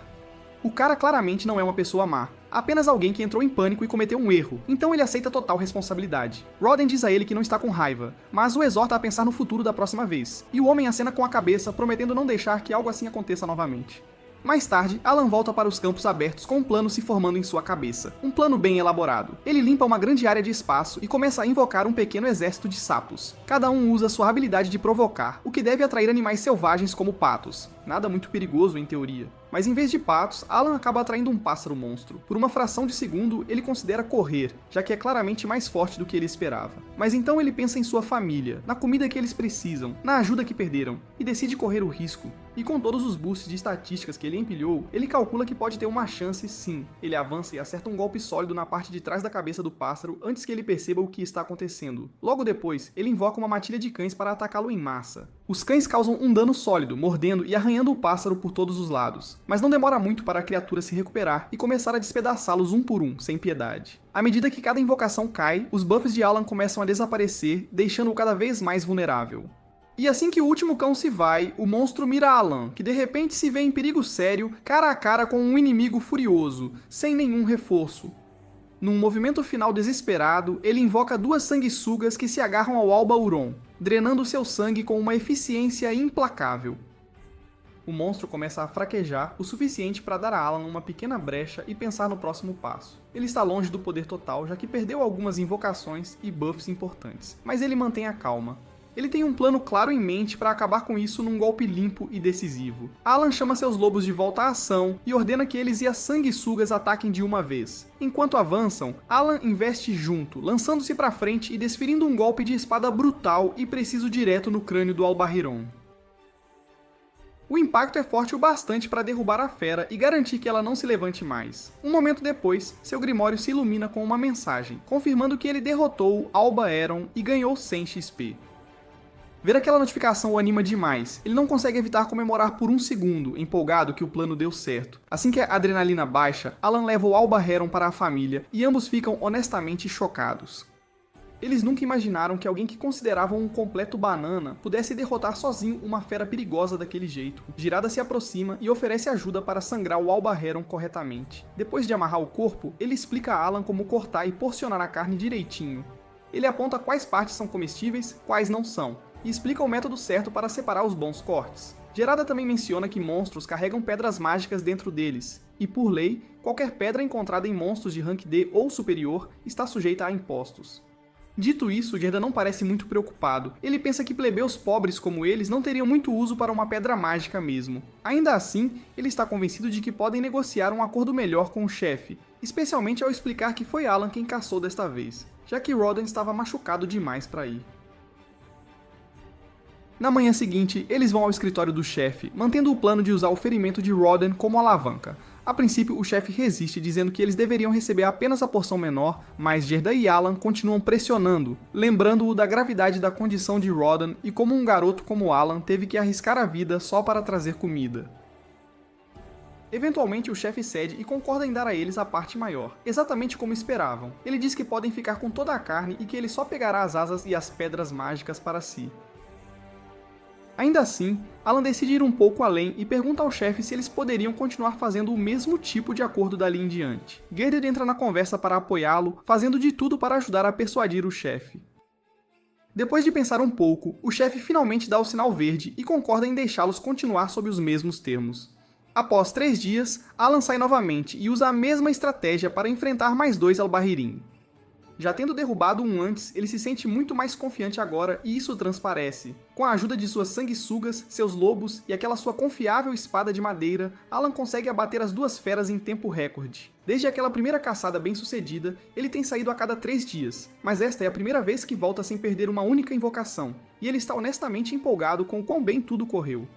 O cara claramente não é uma pessoa má, apenas alguém que entrou em pânico e cometeu um erro, então ele aceita total responsabilidade. Roden diz a ele que não está com raiva, mas o exorta a pensar no futuro da próxima vez, e o homem acena com a cabeça, prometendo não deixar que algo assim aconteça novamente. Mais tarde, Alan volta para os campos abertos com um plano se formando em sua cabeça. Um plano bem elaborado. Ele limpa uma grande área de espaço e começa a invocar um pequeno exército de sapos. Cada um usa sua habilidade de provocar, o que deve atrair animais selvagens como patos. Nada muito perigoso em teoria. Mas em vez de patos, Alan acaba atraindo um pássaro monstro. Por uma fração de segundo, ele considera correr, já que é claramente mais forte do que ele esperava. Mas então ele pensa em sua família, na comida que eles precisam, na ajuda que perderam, e decide correr o risco. E com todos os boosts de estatísticas que ele empilhou, ele calcula que pode ter uma chance sim. Ele avança e acerta um golpe sólido na parte de trás da cabeça do pássaro antes que ele perceba o que está acontecendo. Logo depois, ele invoca uma matilha de cães para atacá-lo em massa. Os cães causam um dano sólido, mordendo e arranhando o pássaro por todos os lados. Mas não demora muito para a criatura se recuperar e começar a despedaçá-los um por um, sem piedade. À medida que cada invocação cai, os buffs de Alan começam a desaparecer, deixando-o cada vez mais vulnerável. E assim que o último cão se vai, o monstro mira Alan, que de repente se vê em perigo sério, cara a cara com um inimigo furioso, sem nenhum reforço. Num movimento final desesperado, ele invoca duas sanguessugas que se agarram ao Alba Huron, drenando seu sangue com uma eficiência implacável. O monstro começa a fraquejar o suficiente para dar a Alan uma pequena brecha e pensar no próximo passo. Ele está longe do poder total, já que perdeu algumas invocações e buffs importantes, mas ele mantém a calma. Ele tem um plano claro em mente para acabar com isso num golpe limpo e decisivo. Alan chama seus lobos de volta à ação e ordena que eles e as sanguessugas ataquem de uma vez. Enquanto avançam, Alan investe junto, lançando-se para frente e desferindo um golpe de espada brutal e preciso direto no crânio do Albahiron. O impacto é forte o bastante para derrubar a fera e garantir que ela não se levante mais. Um momento depois, seu grimório se ilumina com uma mensagem, confirmando que ele derrotou Alba Aeron e ganhou 100 XP. Ver aquela notificação o anima demais. Ele não consegue evitar comemorar por um segundo, empolgado que o plano deu certo. Assim que a adrenalina baixa, Alan leva o Alba Aeron para a família e ambos ficam honestamente chocados. Eles nunca imaginaram que alguém que consideravam um completo banana pudesse derrotar sozinho uma fera perigosa daquele jeito. Jirada se aproxima e oferece ajuda para sangrar o Alba Aeron corretamente. Depois de amarrar o corpo, ele explica a Alan como cortar e porcionar a carne direitinho. Ele aponta quais partes são comestíveis, quais não são, e explica o método certo para separar os bons cortes. Jirada também menciona que monstros carregam pedras mágicas dentro deles, e por lei, qualquer pedra encontrada em monstros de rank D ou superior está sujeita a impostos. Dito isso, Jirada não parece muito preocupado. Ele pensa que plebeus pobres como eles não teriam muito uso para uma pedra mágica mesmo. Ainda assim, ele está convencido de que podem negociar um acordo melhor com o chefe, especialmente ao explicar que foi Alan quem caçou desta vez, já que Rodan estava machucado demais para ir. Na manhã seguinte, eles vão ao escritório do chefe, mantendo o plano de usar o ferimento de Rodan como alavanca. A princípio, o chefe resiste, dizendo que eles deveriam receber apenas a porção menor, mas Gerda e Alan continuam pressionando, lembrando-o da gravidade da condição de Rodan e como um garoto como Alan teve que arriscar a vida só para trazer comida. Eventualmente, o chefe cede e concorda em dar a eles a parte maior, exatamente como esperavam. Ele diz que podem ficar com toda a carne e que ele só pegará as asas e as pedras mágicas para si. Ainda assim, Alan decide ir um pouco além e pergunta ao chefe se eles poderiam continuar fazendo o mesmo tipo de acordo dali em diante. Gerda entra na conversa para apoiá-lo, fazendo de tudo para ajudar a persuadir o chefe. Depois de pensar um pouco, o chefe finalmente dá o sinal verde e concorda em deixá-los continuar sob os mesmos termos. Após 3 dias, Alan sai novamente e usa a mesma estratégia para enfrentar mais 2 Albahirim. Já tendo derrubado um antes, ele se sente muito mais confiante agora e isso transparece. Com a ajuda de suas sanguessugas, seus lobos e aquela sua confiável espada de madeira, Alan consegue abater as 2 feras em tempo recorde. Desde aquela primeira caçada bem sucedida, ele tem saído a cada 3 dias, mas esta é a primeira vez que volta sem perder uma única invocação, e ele está honestamente empolgado com o quão bem tudo correu.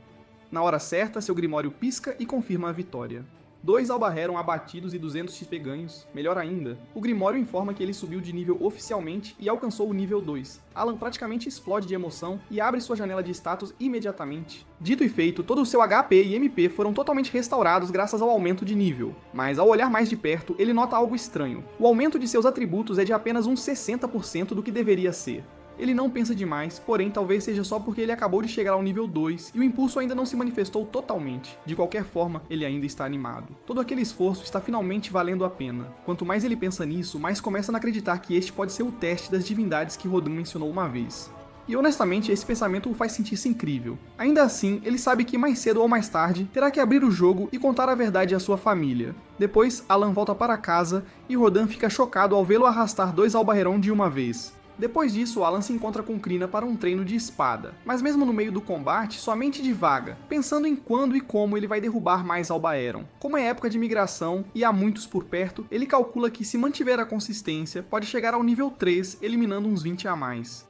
Na hora certa, seu grimório pisca e confirma a vitória. 2 Alba Aeron abatidos e 200 XP ganhos. Melhor ainda, o Grimório informa que ele subiu de nível oficialmente e alcançou o nível 2. Alan praticamente explode de emoção e abre sua janela de status imediatamente. Dito e feito, todo o seu HP e MP foram totalmente restaurados graças ao aumento de nível. Mas ao olhar mais de perto, ele nota algo estranho. O aumento de seus atributos é de apenas uns 60% do que deveria ser. Ele não pensa demais, porém talvez seja só porque ele acabou de chegar ao nível 2 e o impulso ainda não se manifestou totalmente. De qualquer forma, ele ainda está animado. Todo aquele esforço está finalmente valendo a pena. Quanto mais ele pensa nisso, mais começa a acreditar que este pode ser o teste das divindades que Rodin mencionou uma vez. E honestamente, esse pensamento o faz sentir-se incrível. Ainda assim, ele sabe que mais cedo ou mais tarde, terá que abrir o jogo e contar a verdade à sua família. Depois, Alan volta para casa e Rodin fica chocado ao vê-lo arrastar 2 Albaheron de uma vez. Depois disso, Alan se encontra com Krina para um treino de espada, mas mesmo no meio do combate, sua mente divaga, pensando em quando e como ele vai derrubar mais Albaheron. Como é época de migração e há muitos por perto, ele calcula que se mantiver a consistência, pode chegar ao nível 3, eliminando uns 20 a mais.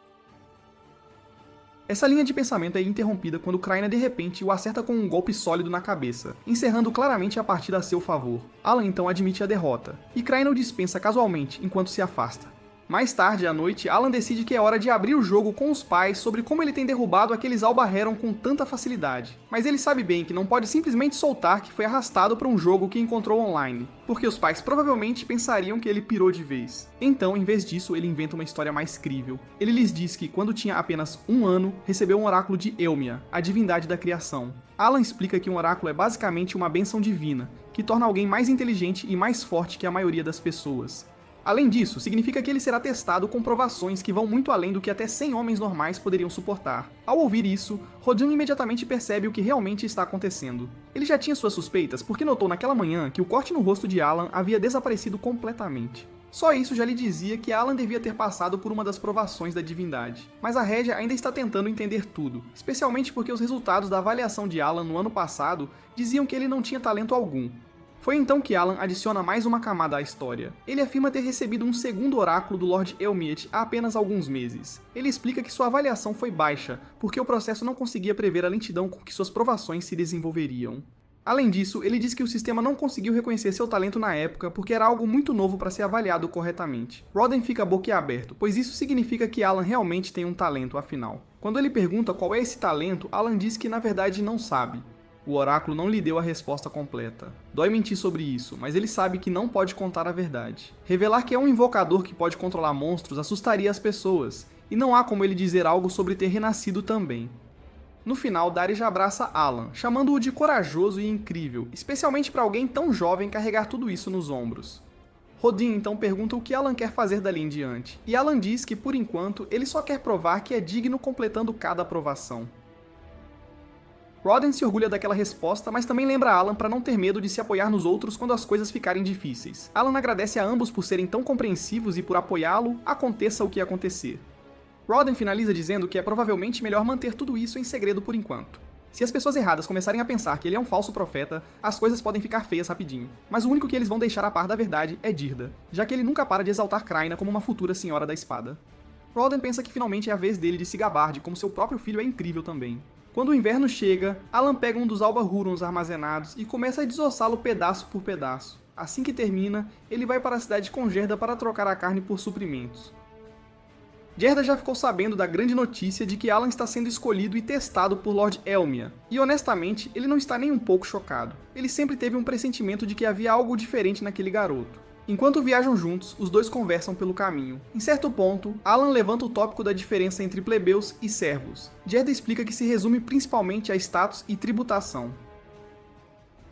Essa linha de pensamento é interrompida quando Kraina de repente o acerta com um golpe sólido na cabeça, encerrando claramente a partida a seu favor. Alan então admite a derrota, e Kraina o dispensa casualmente enquanto se afasta. Mais tarde à noite, Alan decide que é hora de abrir o jogo com os pais sobre como ele tem derrubado aqueles Albaheron com tanta facilidade. Mas ele sabe bem que não pode simplesmente soltar que foi arrastado para um jogo que encontrou online, porque os pais provavelmente pensariam que ele pirou de vez. Então, em vez disso, ele inventa uma história mais crível. Ele lhes diz que quando tinha apenas 1 ano, recebeu um oráculo de Elmia, a divindade da criação. Alan explica que um oráculo é basicamente uma bênção divina, que torna alguém mais inteligente e mais forte que a maioria das pessoas. Além disso, significa que ele será testado com provações que vão muito além do que até 100 homens normais poderiam suportar. Ao ouvir isso, Rodin imediatamente percebe o que realmente está acontecendo. Ele já tinha suas suspeitas porque notou naquela manhã que o corte no rosto de Alan havia desaparecido completamente. Só isso já lhe dizia que Alan devia ter passado por uma das provações da divindade. Mas a Régia ainda está tentando entender tudo, especialmente porque os resultados da avaliação de Alan no ano passado diziam que ele não tinha talento algum. Foi então que Alan adiciona mais uma camada à história. Ele afirma ter recebido um segundo oráculo do Lord Elmiet há apenas alguns meses. Ele explica que sua avaliação foi baixa, porque o processo não conseguia prever a lentidão com que suas provações se desenvolveriam. Além disso, ele diz que o sistema não conseguiu reconhecer seu talento na época porque era algo muito novo para ser avaliado corretamente. Rodin fica boquiaberto, pois isso significa que Alan realmente tem um talento, afinal. Quando ele pergunta qual é esse talento, Alan diz que na verdade não sabe. O oráculo não lhe deu a resposta completa. Dói mentir sobre isso, mas ele sabe que não pode contar a verdade. Revelar que é um invocador que pode controlar monstros assustaria as pessoas, e não há como ele dizer algo sobre ter renascido também. No final, Darius abraça Alan, chamando-o de corajoso e incrível, especialmente para alguém tão jovem carregar tudo isso nos ombros. Rodin então pergunta o que Alan quer fazer dali em diante, e Alan diz que, por enquanto, ele só quer provar que é digno completando cada aprovação. Rodin se orgulha daquela resposta, mas também lembra Alan para não ter medo de se apoiar nos outros quando as coisas ficarem difíceis. Alan agradece a ambos por serem tão compreensivos e por apoiá-lo, aconteça o que acontecer. Rodin finaliza dizendo que é provavelmente melhor manter tudo isso em segredo por enquanto. Se as pessoas erradas começarem a pensar que ele é um falso profeta, as coisas podem ficar feias rapidinho. Mas o único que eles vão deixar a par da verdade é Dyrda, já que ele nunca para de exaltar Kraina como uma futura Senhora da Espada. Rodin pensa que finalmente é a vez dele de se gabar de como seu próprio filho é incrível também. Quando o inverno chega, Alan pega um dos Alba-Hurons armazenados e começa a desossá-lo pedaço por pedaço. Assim que termina, ele vai para a cidade com Gerda para trocar a carne por suprimentos. Gerda já ficou sabendo da grande notícia de que Alan está sendo escolhido e testado por Lord Elmia, e honestamente, ele não está nem um pouco chocado. Ele sempre teve um pressentimento de que havia algo diferente naquele garoto. Enquanto viajam juntos, os dois conversam pelo caminho. Em certo ponto, Alan levanta o tópico da diferença entre plebeus e servos. Gerda explica que se resume principalmente a status e tributação.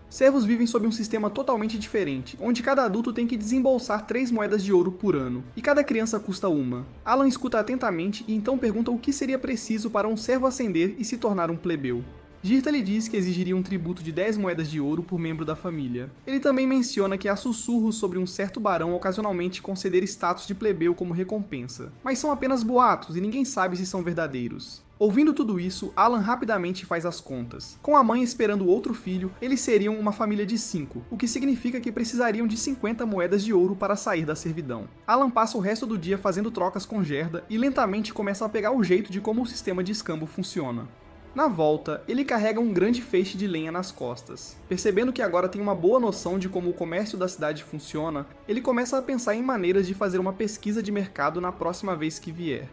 Servos vivem sob um sistema totalmente diferente, onde cada adulto tem que desembolsar 3 moedas de ouro por ano, e cada criança custa uma. Alan escuta atentamente e então pergunta o que seria preciso para um servo ascender e se tornar um plebeu. Dyrda lhe diz que exigiria um tributo de 10 moedas de ouro por membro da família. Ele também menciona que há sussurros sobre um certo barão ocasionalmente conceder status de plebeu como recompensa, mas são apenas boatos e ninguém sabe se são verdadeiros. Ouvindo tudo isso, Alan rapidamente faz as contas. Com a mãe esperando outro filho, eles seriam uma família de 5, o que significa que precisariam de 50 moedas de ouro para sair da servidão. Alan passa o resto do dia fazendo trocas com Gerda e lentamente começa a pegar o jeito de como o sistema de escambo funciona. Na volta, ele carrega um grande feixe de lenha nas costas. Percebendo que agora tem uma boa noção de como o comércio da cidade funciona, ele começa a pensar em maneiras de fazer uma pesquisa de mercado na próxima vez que vier.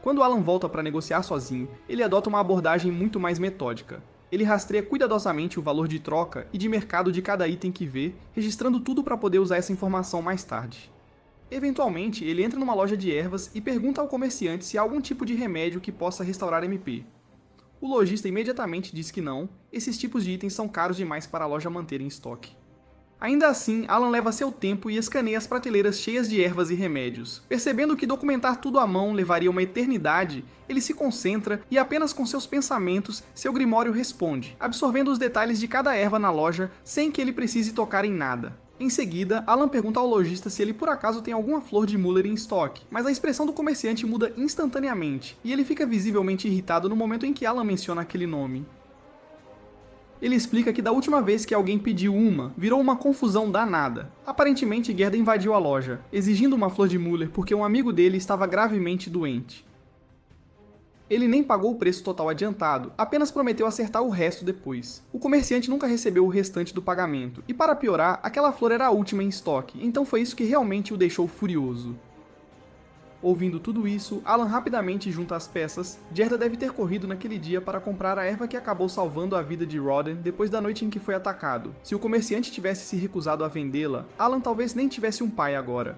Quando Alan volta para negociar sozinho, ele adota uma abordagem muito mais metódica. Ele rastreia cuidadosamente o valor de troca e de mercado de cada item que vê, registrando tudo para poder usar essa informação mais tarde. Eventualmente, ele entra numa loja de ervas e pergunta ao comerciante se há algum tipo de remédio que possa restaurar MP. O lojista imediatamente diz que não, esses tipos de itens são caros demais para a loja manter em estoque. Ainda assim, Alan leva seu tempo e escaneia as prateleiras cheias de ervas e remédios. Percebendo que documentar tudo à mão levaria uma eternidade, ele se concentra e apenas com seus pensamentos, seu grimório responde, absorvendo os detalhes de cada erva na loja sem que ele precise tocar em nada. Em seguida, Alan pergunta ao lojista se ele por acaso tem alguma flor de Muller em estoque, mas a expressão do comerciante muda instantaneamente, e ele fica visivelmente irritado no momento em que Alan menciona aquele nome. Ele explica que da última vez que alguém pediu uma, virou uma confusão danada. Aparentemente, Gerda invadiu a loja, exigindo uma flor de Muller porque um amigo dele estava gravemente doente. Ele nem pagou o preço total adiantado, apenas prometeu acertar o resto depois. O comerciante nunca recebeu o restante do pagamento, e para piorar, aquela flor era a última em estoque, então foi isso que realmente o deixou furioso. Ouvindo tudo isso, Alan rapidamente junta as peças. Gerda deve ter corrido naquele dia para comprar a erva que acabou salvando a vida de Rodden depois da noite em que foi atacado. Se o comerciante tivesse se recusado a vendê-la, Alan talvez nem tivesse um pai agora.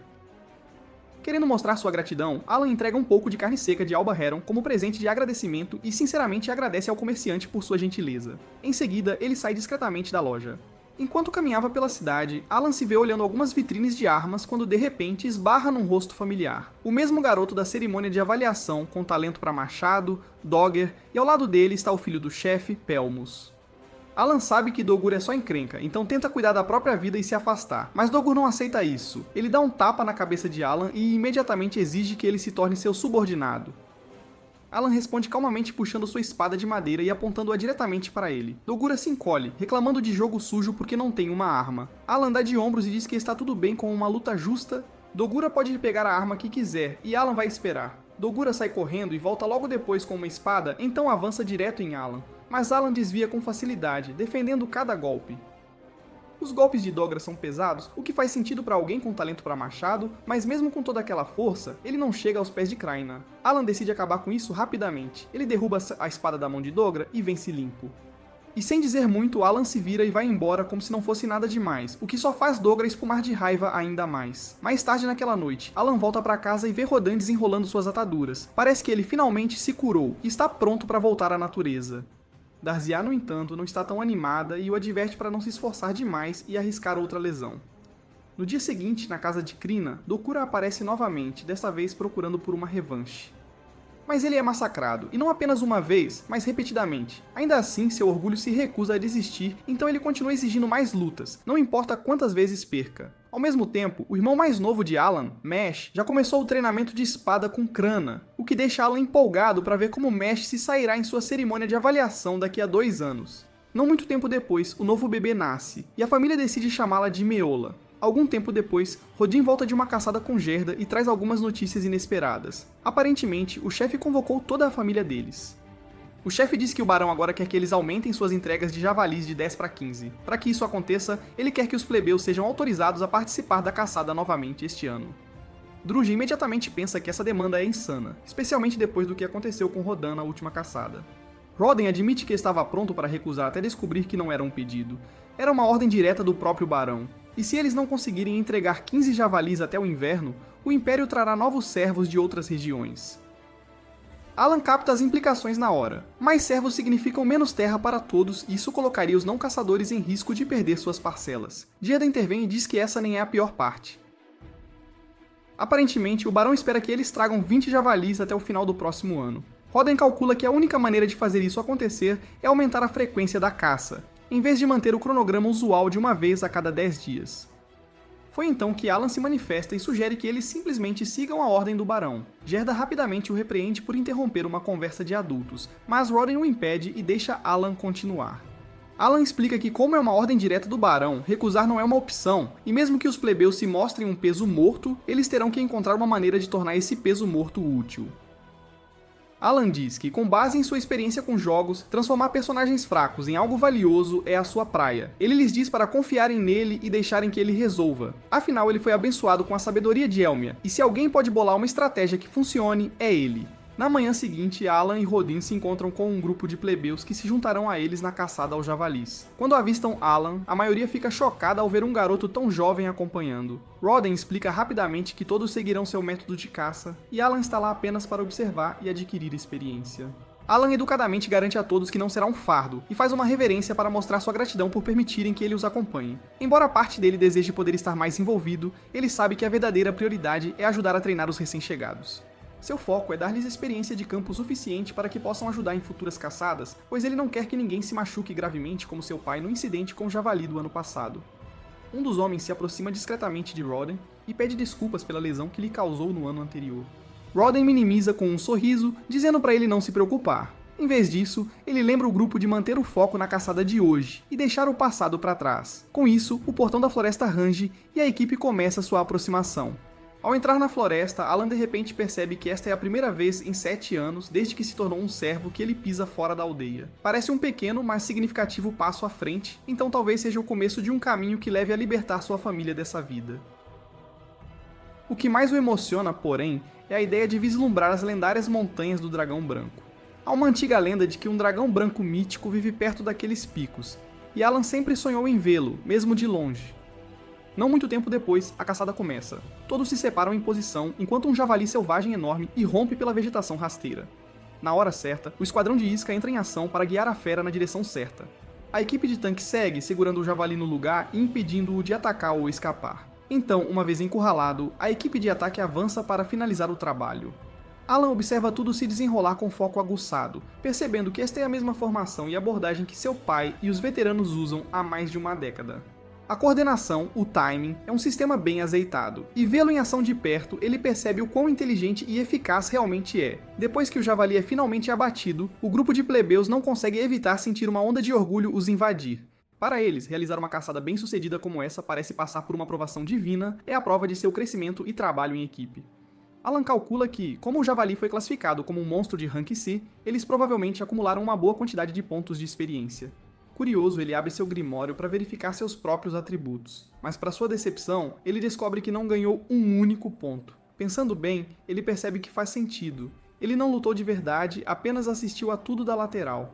Querendo mostrar sua gratidão, Alan entrega um pouco de carne seca de Alba Heron como presente de agradecimento e sinceramente agradece ao comerciante por sua gentileza. Em seguida, ele sai discretamente da loja. Enquanto caminhava pela cidade, Alan se vê olhando algumas vitrines de armas quando de repente esbarra num rosto familiar. O mesmo garoto da cerimônia de avaliação com talento para machado, dogger, e ao lado dele está o filho do chefe, Pelmus. Alan sabe que Dogur é só encrenca, então tenta cuidar da própria vida e se afastar, mas Dogur não aceita isso. Ele dá um tapa na cabeça de Alan e imediatamente exige que ele se torne seu subordinado. Alan responde calmamente puxando sua espada de madeira e apontando-a diretamente para ele. Dogura se encolhe, reclamando de jogo sujo porque não tem uma arma. Alan dá de ombros e diz que está tudo bem com uma luta justa. Dogura pode pegar a arma que quiser, e Alan vai esperar. Dogura sai correndo e volta logo depois com uma espada, então avança direto em Alan. Mas Alan desvia com facilidade, defendendo cada golpe. Os golpes de Dogra são pesados, o que faz sentido para alguém com talento para machado, mas mesmo com toda aquela força, ele não chega aos pés de Kraina. Alan decide acabar com isso rapidamente. Ele derruba a espada da mão de Dogra e vence limpo. E sem dizer muito, Alan se vira e vai embora como se não fosse nada demais, o que só faz Dogra espumar de raiva ainda mais. Mais tarde naquela noite, Alan volta para casa e vê Rodin desenrolando suas ataduras. Parece que ele finalmente se curou e está pronto para voltar à natureza. Darzia, no entanto, não está tão animada e o adverte para não se esforçar demais e arriscar outra lesão. No dia seguinte, na casa de Krina, Dokura aparece novamente, desta vez procurando por uma revanche. Mas ele é massacrado, e não apenas uma vez, mas repetidamente. Ainda assim, seu orgulho se recusa a desistir, então ele continua exigindo mais lutas, não importa quantas vezes perca. Ao mesmo tempo, o irmão mais novo de Alan, Mesh, já começou o treinamento de espada com Krana, o que deixa Alan empolgado para ver como Mesh se sairá em sua cerimônia de avaliação daqui a 2 anos. Não muito tempo depois, o novo bebê nasce, e a família decide chamá-la de Meola. Algum tempo depois, Rodin volta de uma caçada com Gerda e traz algumas notícias inesperadas. Aparentemente, o chefe convocou toda a família deles. O chefe diz que o barão agora quer que eles aumentem suas entregas de javalis de 10 para 15. Para que isso aconteça, ele quer que os plebeus sejam autorizados a participar da caçada novamente este ano. Druja imediatamente pensa que essa demanda é insana, especialmente depois do que aconteceu com Rodan na última caçada. Rodin admite que estava pronto para recusar até descobrir que não era um pedido. Era uma ordem direta do próprio barão. E se eles não conseguirem entregar 15 javalis até o inverno, o Império trará novos servos de outras regiões. Alan capta as implicações na hora. Mais servos significam menos terra para todos e isso colocaria os não caçadores em risco de perder suas parcelas. Gerda intervém e diz que essa nem é a pior parte. Aparentemente, o barão espera que eles tragam 20 javalis até o final do próximo ano. Rodin calcula que a única maneira de fazer isso acontecer é aumentar a frequência da caça, em vez de manter o cronograma usual de uma vez a cada 10 dias. Foi então que Alan se manifesta e sugere que eles simplesmente sigam a ordem do barão. Gerda rapidamente o repreende por interromper uma conversa de adultos, mas Rodin o impede e deixa Alan continuar. Alan explica que, como é uma ordem direta do barão, recusar não é uma opção, e mesmo que os plebeus se mostrem um peso morto, eles terão que encontrar uma maneira de tornar esse peso morto útil. Alan diz que, com base em sua experiência com jogos, transformar personagens fracos em algo valioso é a sua praia. Ele lhes diz para confiarem nele e deixarem que ele resolva. Afinal, ele foi abençoado com a sabedoria de Elmia, e se alguém pode bolar uma estratégia que funcione, é ele. Na manhã seguinte, Alan e Rodin se encontram com um grupo de plebeus que se juntarão a eles na caçada aos javalis. Quando avistam Alan, a maioria fica chocada ao ver um garoto tão jovem acompanhando. Rodin explica rapidamente que todos seguirão seu método de caça, e Alan está lá apenas para observar e adquirir experiência. Alan educadamente garante a todos que não será um fardo, e faz uma reverência para mostrar sua gratidão por permitirem que ele os acompanhe. Embora parte dele deseje poder estar mais envolvido, ele sabe que a verdadeira prioridade é ajudar a treinar os recém-chegados. Seu foco é dar-lhes experiência de campo suficiente para que possam ajudar em futuras caçadas, pois ele não quer que ninguém se machuque gravemente como seu pai no incidente com o javali do ano passado. Um dos homens se aproxima discretamente de Roden e pede desculpas pela lesão que lhe causou no ano anterior. Roden minimiza com um sorriso, dizendo para ele não se preocupar. Em vez disso, ele lembra o grupo de manter o foco na caçada de hoje e deixar o passado para trás. Com isso, o portão da floresta range e a equipe começa sua aproximação. Ao entrar na floresta, Alan de repente percebe que esta é a primeira vez em 7 anos desde que se tornou um servo que ele pisa fora da aldeia. Parece um pequeno, mas significativo passo à frente, então talvez seja o começo de um caminho que leve a libertar sua família dessa vida. O que mais o emociona, porém, é a ideia de vislumbrar as lendárias montanhas do Dragão Branco. Há uma antiga lenda de que um dragão branco mítico vive perto daqueles picos, e Alan sempre sonhou em vê-lo, mesmo de longe. Não muito tempo depois, a caçada começa. Todos se separam em posição, enquanto um javali selvagem enorme irrompe pela vegetação rasteira. Na hora certa, o esquadrão de isca entra em ação para guiar a fera na direção certa. A equipe de tanque segue, segurando o javali no lugar e impedindo-o de atacar ou escapar. Então, uma vez encurralado, a equipe de ataque avança para finalizar o trabalho. Alan observa tudo se desenrolar com foco aguçado, percebendo que esta é a mesma formação e abordagem que seu pai e os veteranos usam há mais de uma década. A coordenação, o timing, é um sistema bem azeitado, e vê-lo em ação de perto, ele percebe o quão inteligente e eficaz realmente é. Depois que o javali é finalmente abatido, o grupo de plebeus não consegue evitar sentir uma onda de orgulho os invadir. Para eles, realizar uma caçada bem-sucedida como essa parece passar por uma aprovação divina, é a prova de seu crescimento e trabalho em equipe. Alan calcula que, como o javali foi classificado como um monstro de rank C, eles provavelmente acumularam uma boa quantidade de pontos de experiência. Curioso, ele abre seu grimório para verificar seus próprios atributos, mas para sua decepção, ele descobre que não ganhou um único ponto. Pensando bem, ele percebe que faz sentido. Ele não lutou de verdade, apenas assistiu a tudo da lateral.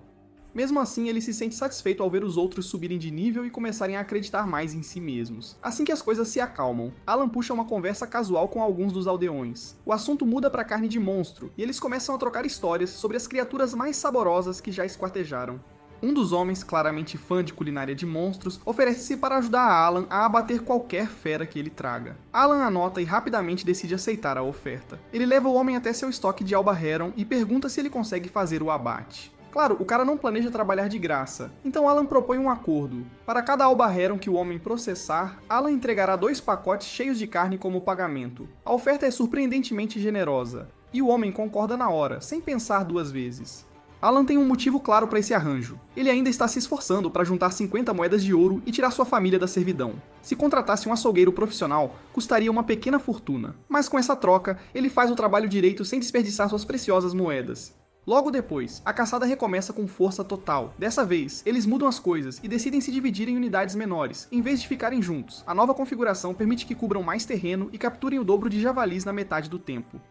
Mesmo assim, ele se sente satisfeito ao ver os outros subirem de nível e começarem a acreditar mais em si mesmos. Assim que as coisas se acalmam, Alan puxa uma conversa casual com alguns dos aldeões. O assunto muda para carne de monstro, e eles começam a trocar histórias sobre as criaturas mais saborosas que já esquartejaram. Um dos homens, claramente fã de culinária de monstros, oferece-se para ajudar Alan a abater qualquer fera que ele traga. Alan anota e rapidamente decide aceitar a oferta. Ele leva o homem até seu estoque de Alba Heron e pergunta se ele consegue fazer o abate. Claro, o cara não planeja trabalhar de graça, então Alan propõe um acordo. Para cada Alba Heron que o homem processar, Alan entregará 2 pacotes cheios de carne como pagamento. A oferta é surpreendentemente generosa, e o homem concorda na hora, sem pensar 2 vezes. Alan tem um motivo claro para esse arranjo. Ele ainda está se esforçando para juntar 50 moedas de ouro e tirar sua família da servidão. Se contratasse um açougueiro profissional, custaria uma pequena fortuna. Mas com essa troca, ele faz o trabalho direito sem desperdiçar suas preciosas moedas. Logo depois, a caçada recomeça com força total. Dessa vez, eles mudam as coisas e decidem se dividir em unidades menores, em vez de ficarem juntos. A nova configuração permite que cubram mais terreno e capturem o dobro de javalis na metade do tempo.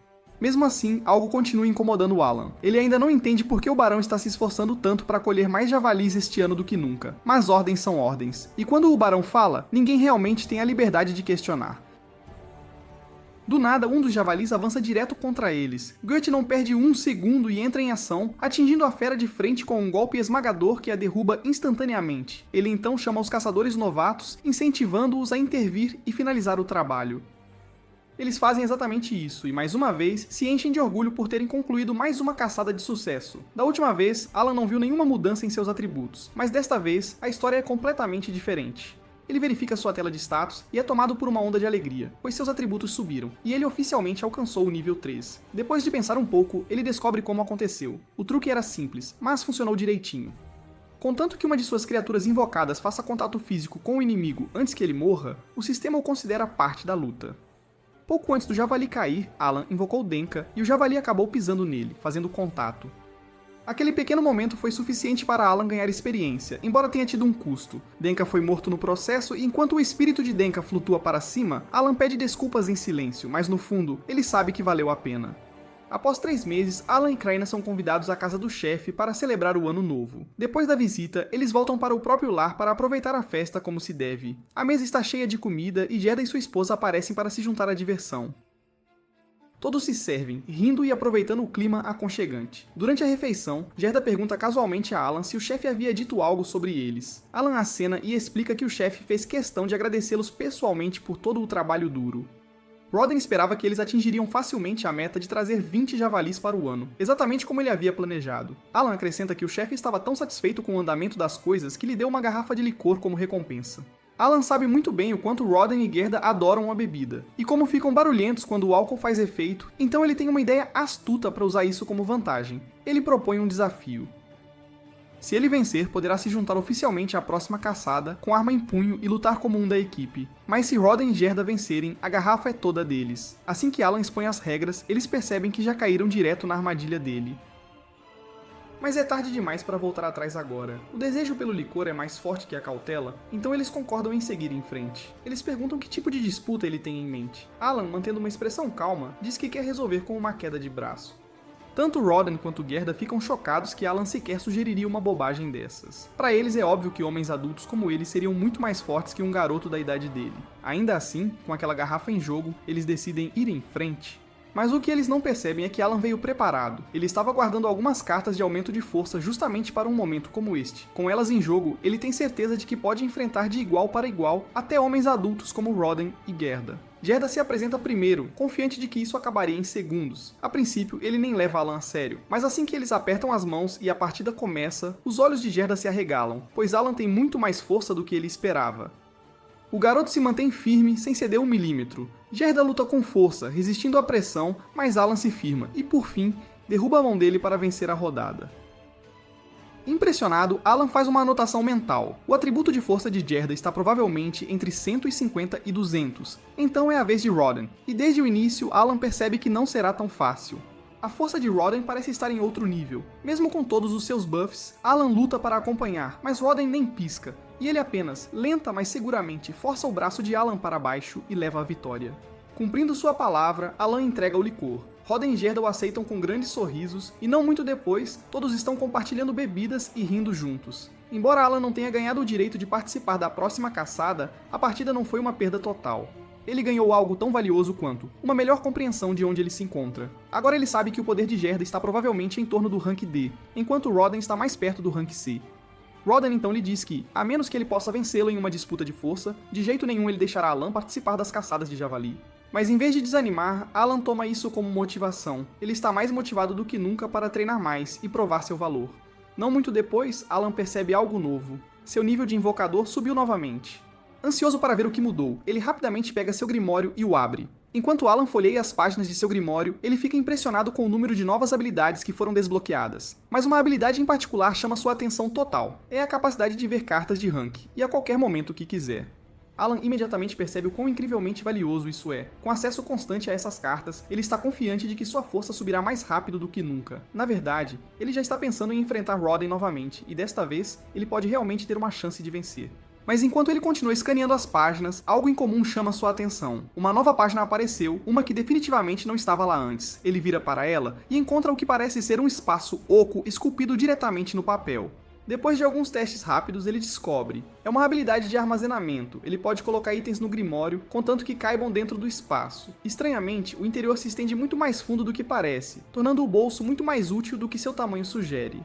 Mesmo assim, algo continua incomodando Alan. Ele ainda não entende por que o barão está se esforçando tanto para colher mais javalis este ano do que nunca. Mas ordens são ordens. E quando o barão fala, ninguém realmente tem a liberdade de questionar. Do nada, um dos javalis avança direto contra eles. Gut não perde um segundo e entra em ação, atingindo a fera de frente com um golpe esmagador que a derruba instantaneamente. Ele então chama os caçadores novatos, incentivando-os a intervir e finalizar o trabalho. Eles fazem exatamente isso, e mais uma vez, se enchem de orgulho por terem concluído mais uma caçada de sucesso. Da última vez, Alan não viu nenhuma mudança em seus atributos, mas desta vez, a história é completamente diferente. Ele verifica sua tela de status e é tomado por uma onda de alegria, pois seus atributos subiram, e ele oficialmente alcançou o nível 3. Depois de pensar um pouco, ele descobre como aconteceu. O truque era simples, mas funcionou direitinho. Contanto que uma de suas criaturas invocadas faça contato físico com o inimigo antes que ele morra, o sistema o considera parte da luta. Pouco antes do javali cair, Alan invocou Denka e o javali acabou pisando nele, fazendo contato. Aquele pequeno momento foi suficiente para Alan ganhar experiência, embora tenha tido um custo. Denka foi morto no processo e enquanto o espírito de Denka flutua para cima, Alan pede desculpas em silêncio, mas no fundo, ele sabe que valeu a pena. Após 3 meses, Alan e Kraina são convidados à casa do chefe para celebrar o ano novo. Depois da visita, eles voltam para o próprio lar para aproveitar a festa como se deve. A mesa está cheia de comida e Gerda e sua esposa aparecem para se juntar à diversão. Todos se servem, rindo e aproveitando o clima aconchegante. Durante a refeição, Gerda pergunta casualmente a Alan se o chefe havia dito algo sobre eles. Alan acena e explica que o chefe fez questão de agradecê-los pessoalmente por todo o trabalho duro. Rodden esperava que eles atingiriam facilmente a meta de trazer 20 javalis para o ano, exatamente como ele havia planejado. Alan acrescenta que o chefe estava tão satisfeito com o andamento das coisas que lhe deu uma garrafa de licor como recompensa. Alan sabe muito bem o quanto Rodden e Gerda adoram a bebida, e como ficam barulhentos quando o álcool faz efeito, então ele tem uma ideia astuta para usar isso como vantagem. Ele propõe um desafio. Se ele vencer, poderá se juntar oficialmente à próxima caçada, com arma em punho e lutar como um da equipe. Mas se Rodden e Gerda vencerem, a garrafa é toda deles. Assim que Alan expõe as regras, eles percebem que já caíram direto na armadilha dele. Mas é tarde demais para voltar atrás agora. O desejo pelo licor é mais forte que a cautela, então eles concordam em seguir em frente. Eles perguntam que tipo de disputa ele tem em mente. Alan, mantendo uma expressão calma, diz que quer resolver com uma queda de braço. Tanto Rodden quanto Gerda ficam chocados que Alan sequer sugeriria uma bobagem dessas. Para eles é óbvio que homens adultos como ele seriam muito mais fortes que um garoto da idade dele. Ainda assim, com aquela garrafa em jogo, eles decidem ir em frente. Mas o que eles não percebem é que Alan veio preparado. Ele estava guardando algumas cartas de aumento de força justamente para um momento como este. Com elas em jogo, ele tem certeza de que pode enfrentar de igual para igual até homens adultos como Rodden e Gerda. Gerda se apresenta primeiro, confiante de que isso acabaria em segundos. A princípio, ele nem leva Alan a sério, mas assim que eles apertam as mãos e a partida começa, os olhos de Gerda se arregalam, pois Alan tem muito mais força do que ele esperava. O garoto se mantém firme, sem ceder um milímetro. Gerda luta com força, resistindo à pressão, mas Alan se firma e, por fim, derruba a mão dele para vencer a rodada. Impressionado, Alan faz uma anotação mental. O atributo de força de Gerda está provavelmente entre 150 e 200, então é a vez de Rodden, e desde o início Alan percebe que não será tão fácil. A força de Rodden parece estar em outro nível. Mesmo com todos os seus buffs, Alan luta para acompanhar, mas Rodden nem pisca, e ele apenas, lenta mas seguramente, força o braço de Alan para baixo e leva a vitória. Cumprindo sua palavra, Alan entrega o licor. Rodden e Gerda o aceitam com grandes sorrisos, e não muito depois, todos estão compartilhando bebidas e rindo juntos. Embora Alan não tenha ganhado o direito de participar da próxima caçada, a partida não foi uma perda total. Ele ganhou algo tão valioso quanto uma melhor compreensão de onde ele se encontra. Agora ele sabe que o poder de Gerda está provavelmente em torno do rank D, enquanto Rodden está mais perto do rank C. Rodden então lhe diz que, a menos que ele possa vencê-lo em uma disputa de força, de jeito nenhum ele deixará Alan participar das caçadas de javali. Mas em vez de desanimar, Alan toma isso como motivação. Ele está mais motivado do que nunca para treinar mais e provar seu valor. Não muito depois, Alan percebe algo novo. Seu nível de invocador subiu novamente. Ansioso para ver o que mudou, ele rapidamente pega seu grimório e o abre. Enquanto Alan folheia as páginas de seu grimório, ele fica impressionado com o número de novas habilidades que foram desbloqueadas. Mas uma habilidade em particular chama sua atenção total. É a capacidade de ver cartas de rank, e a qualquer momento que quiser. Alan imediatamente percebe o quão incrivelmente valioso isso é. Com acesso constante a essas cartas, ele está confiante de que sua força subirá mais rápido do que nunca. Na verdade, ele já está pensando em enfrentar Rodden novamente, e desta vez, ele pode realmente ter uma chance de vencer. Mas enquanto ele continua escaneando as páginas, algo incomum chama sua atenção. Uma nova página apareceu, uma que definitivamente não estava lá antes. Ele vira para ela e encontra o que parece ser um espaço oco esculpido diretamente no papel. Depois de alguns testes rápidos, ele descobre. É uma habilidade de armazenamento. Ele pode colocar itens no grimório, contanto que caibam dentro do espaço. Estranhamente, o interior se estende muito mais fundo do que parece, tornando o bolso muito mais útil do que seu tamanho sugere.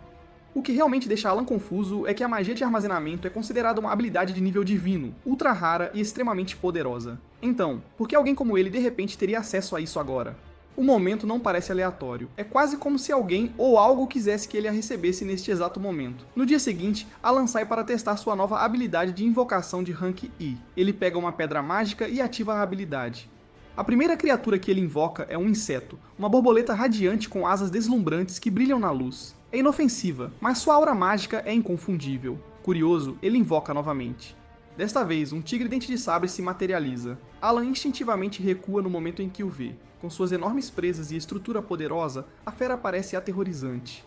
O que realmente deixa Alan confuso é que a magia de armazenamento é considerada uma habilidade de nível divino, ultra rara e extremamente poderosa. Então, por que alguém como ele de repente teria acesso a isso agora? O momento não parece aleatório. É quase como se alguém ou algo quisesse que ele a recebesse neste exato momento. No dia seguinte, Alan sai para testar sua nova habilidade de invocação de rank I. Ele pega uma pedra mágica e ativa a habilidade. A primeira criatura que ele invoca é um inseto, uma borboleta radiante com asas deslumbrantes que brilham na luz. É inofensiva, mas sua aura mágica é inconfundível. Curioso, ele invoca novamente. Desta vez, um tigre dente de sabre se materializa. Alan instintivamente recua no momento em que o vê. Com suas enormes presas e estrutura poderosa, a fera parece aterrorizante.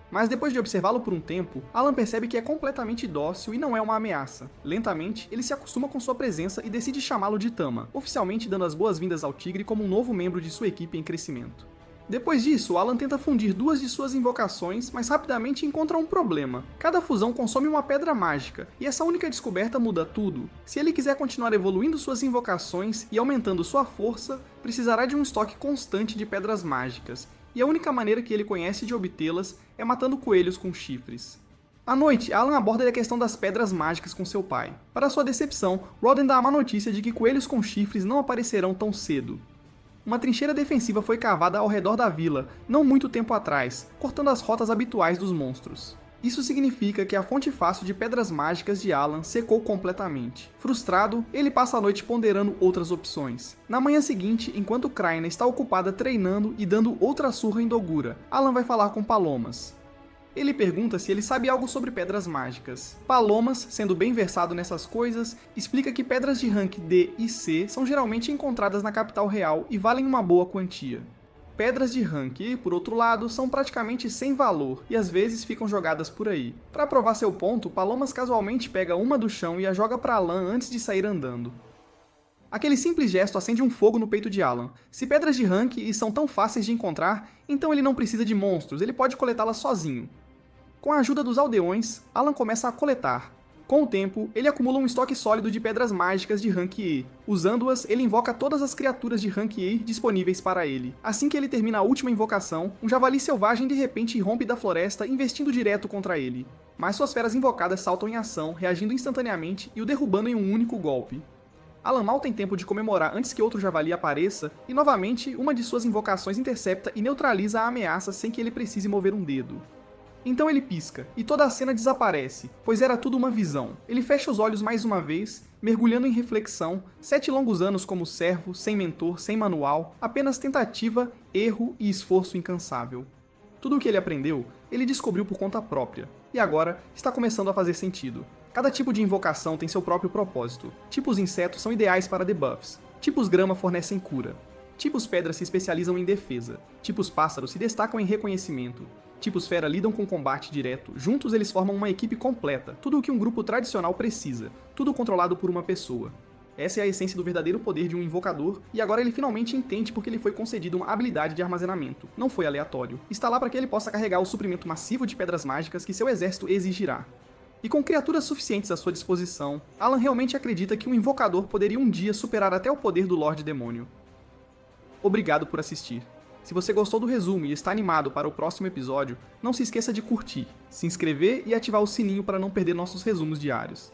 Mas depois de observá-lo por um tempo, Alan percebe que é completamente dócil e não é uma ameaça. Lentamente, ele se acostuma com sua presença e decide chamá-lo de Tama, oficialmente dando as boas-vindas ao tigre como um novo membro de sua equipe em crescimento. Depois disso, Alan tenta fundir duas de suas invocações, mas rapidamente encontra um problema. Cada fusão consome uma pedra mágica, e essa única descoberta muda tudo. Se ele quiser continuar evoluindo suas invocações e aumentando sua força, precisará de um estoque constante de pedras mágicas, e a única maneira que ele conhece de obtê-las é matando coelhos com chifres. À noite, Alan aborda a questão das pedras mágicas com seu pai. Para sua decepção, Rodden dá a má notícia de que coelhos com chifres não aparecerão tão cedo. Uma trincheira defensiva foi cavada ao redor da vila, não muito tempo atrás, cortando as rotas habituais dos monstros. Isso significa que a fonte fácil de pedras mágicas de Alan secou completamente. Frustrado, ele passa a noite ponderando outras opções. Na manhã seguinte, enquanto Kraina está ocupada treinando e dando outra surra em Dogura, Alan vai falar com Palomas. Ele pergunta se ele sabe algo sobre pedras mágicas. Palomas, sendo bem versado nessas coisas, explica que pedras de rank D e C são geralmente encontradas na capital real e valem uma boa quantia. Pedras de rank, por outro lado, são praticamente sem valor e às vezes ficam jogadas por aí. Para provar seu ponto, Palomas casualmente pega uma do chão e a joga para Alan antes de sair andando. Aquele simples gesto acende um fogo no peito de Alan. Se pedras de rank são tão fáceis de encontrar, então ele não precisa de monstros, ele pode coletá-las sozinho. Com a ajuda dos aldeões, Alan começa a coletar. Com o tempo, ele acumula um estoque sólido de pedras mágicas de rank E. Usando-as, ele invoca todas as criaturas de rank E disponíveis para ele. Assim que ele termina a última invocação, um javali selvagem de repente irrompe da floresta, investindo direto contra ele. Mas suas feras invocadas saltam em ação, reagindo instantaneamente e o derrubando em um único golpe. Alan mal tem tempo de comemorar antes que outro javali apareça, e novamente, uma de suas invocações intercepta e neutraliza a ameaça sem que ele precise mover um dedo. Então ele pisca, e toda a cena desaparece, pois era tudo uma visão. Ele fecha os olhos mais uma vez, mergulhando em reflexão, 7 longos anos como servo, sem mentor, sem manual, apenas tentativa, erro e esforço incansável. Tudo o que ele aprendeu, ele descobriu por conta própria, e agora está começando a fazer sentido. Cada tipo de invocação tem seu próprio propósito. Tipos insetos são ideais para debuffs, tipos grama fornecem cura, tipos pedra se especializam em defesa, tipos pássaro se destacam em reconhecimento, tipos fera lidam com combate direto, juntos eles formam uma equipe completa, tudo o que um grupo tradicional precisa, tudo controlado por uma pessoa. Essa é a essência do verdadeiro poder de um invocador, e agora ele finalmente entende porque lhe foi concedido uma habilidade de armazenamento. Não foi aleatório. Está lá para que ele possa carregar o suprimento massivo de pedras mágicas que seu exército exigirá. E com criaturas suficientes à sua disposição, Alan realmente acredita que um invocador poderia um dia superar até o poder do Lorde Demônio. Obrigado por assistir. Se você gostou do resumo e está animado para o próximo episódio, não se esqueça de curtir, se inscrever e ativar o sininho para não perder nossos resumos diários.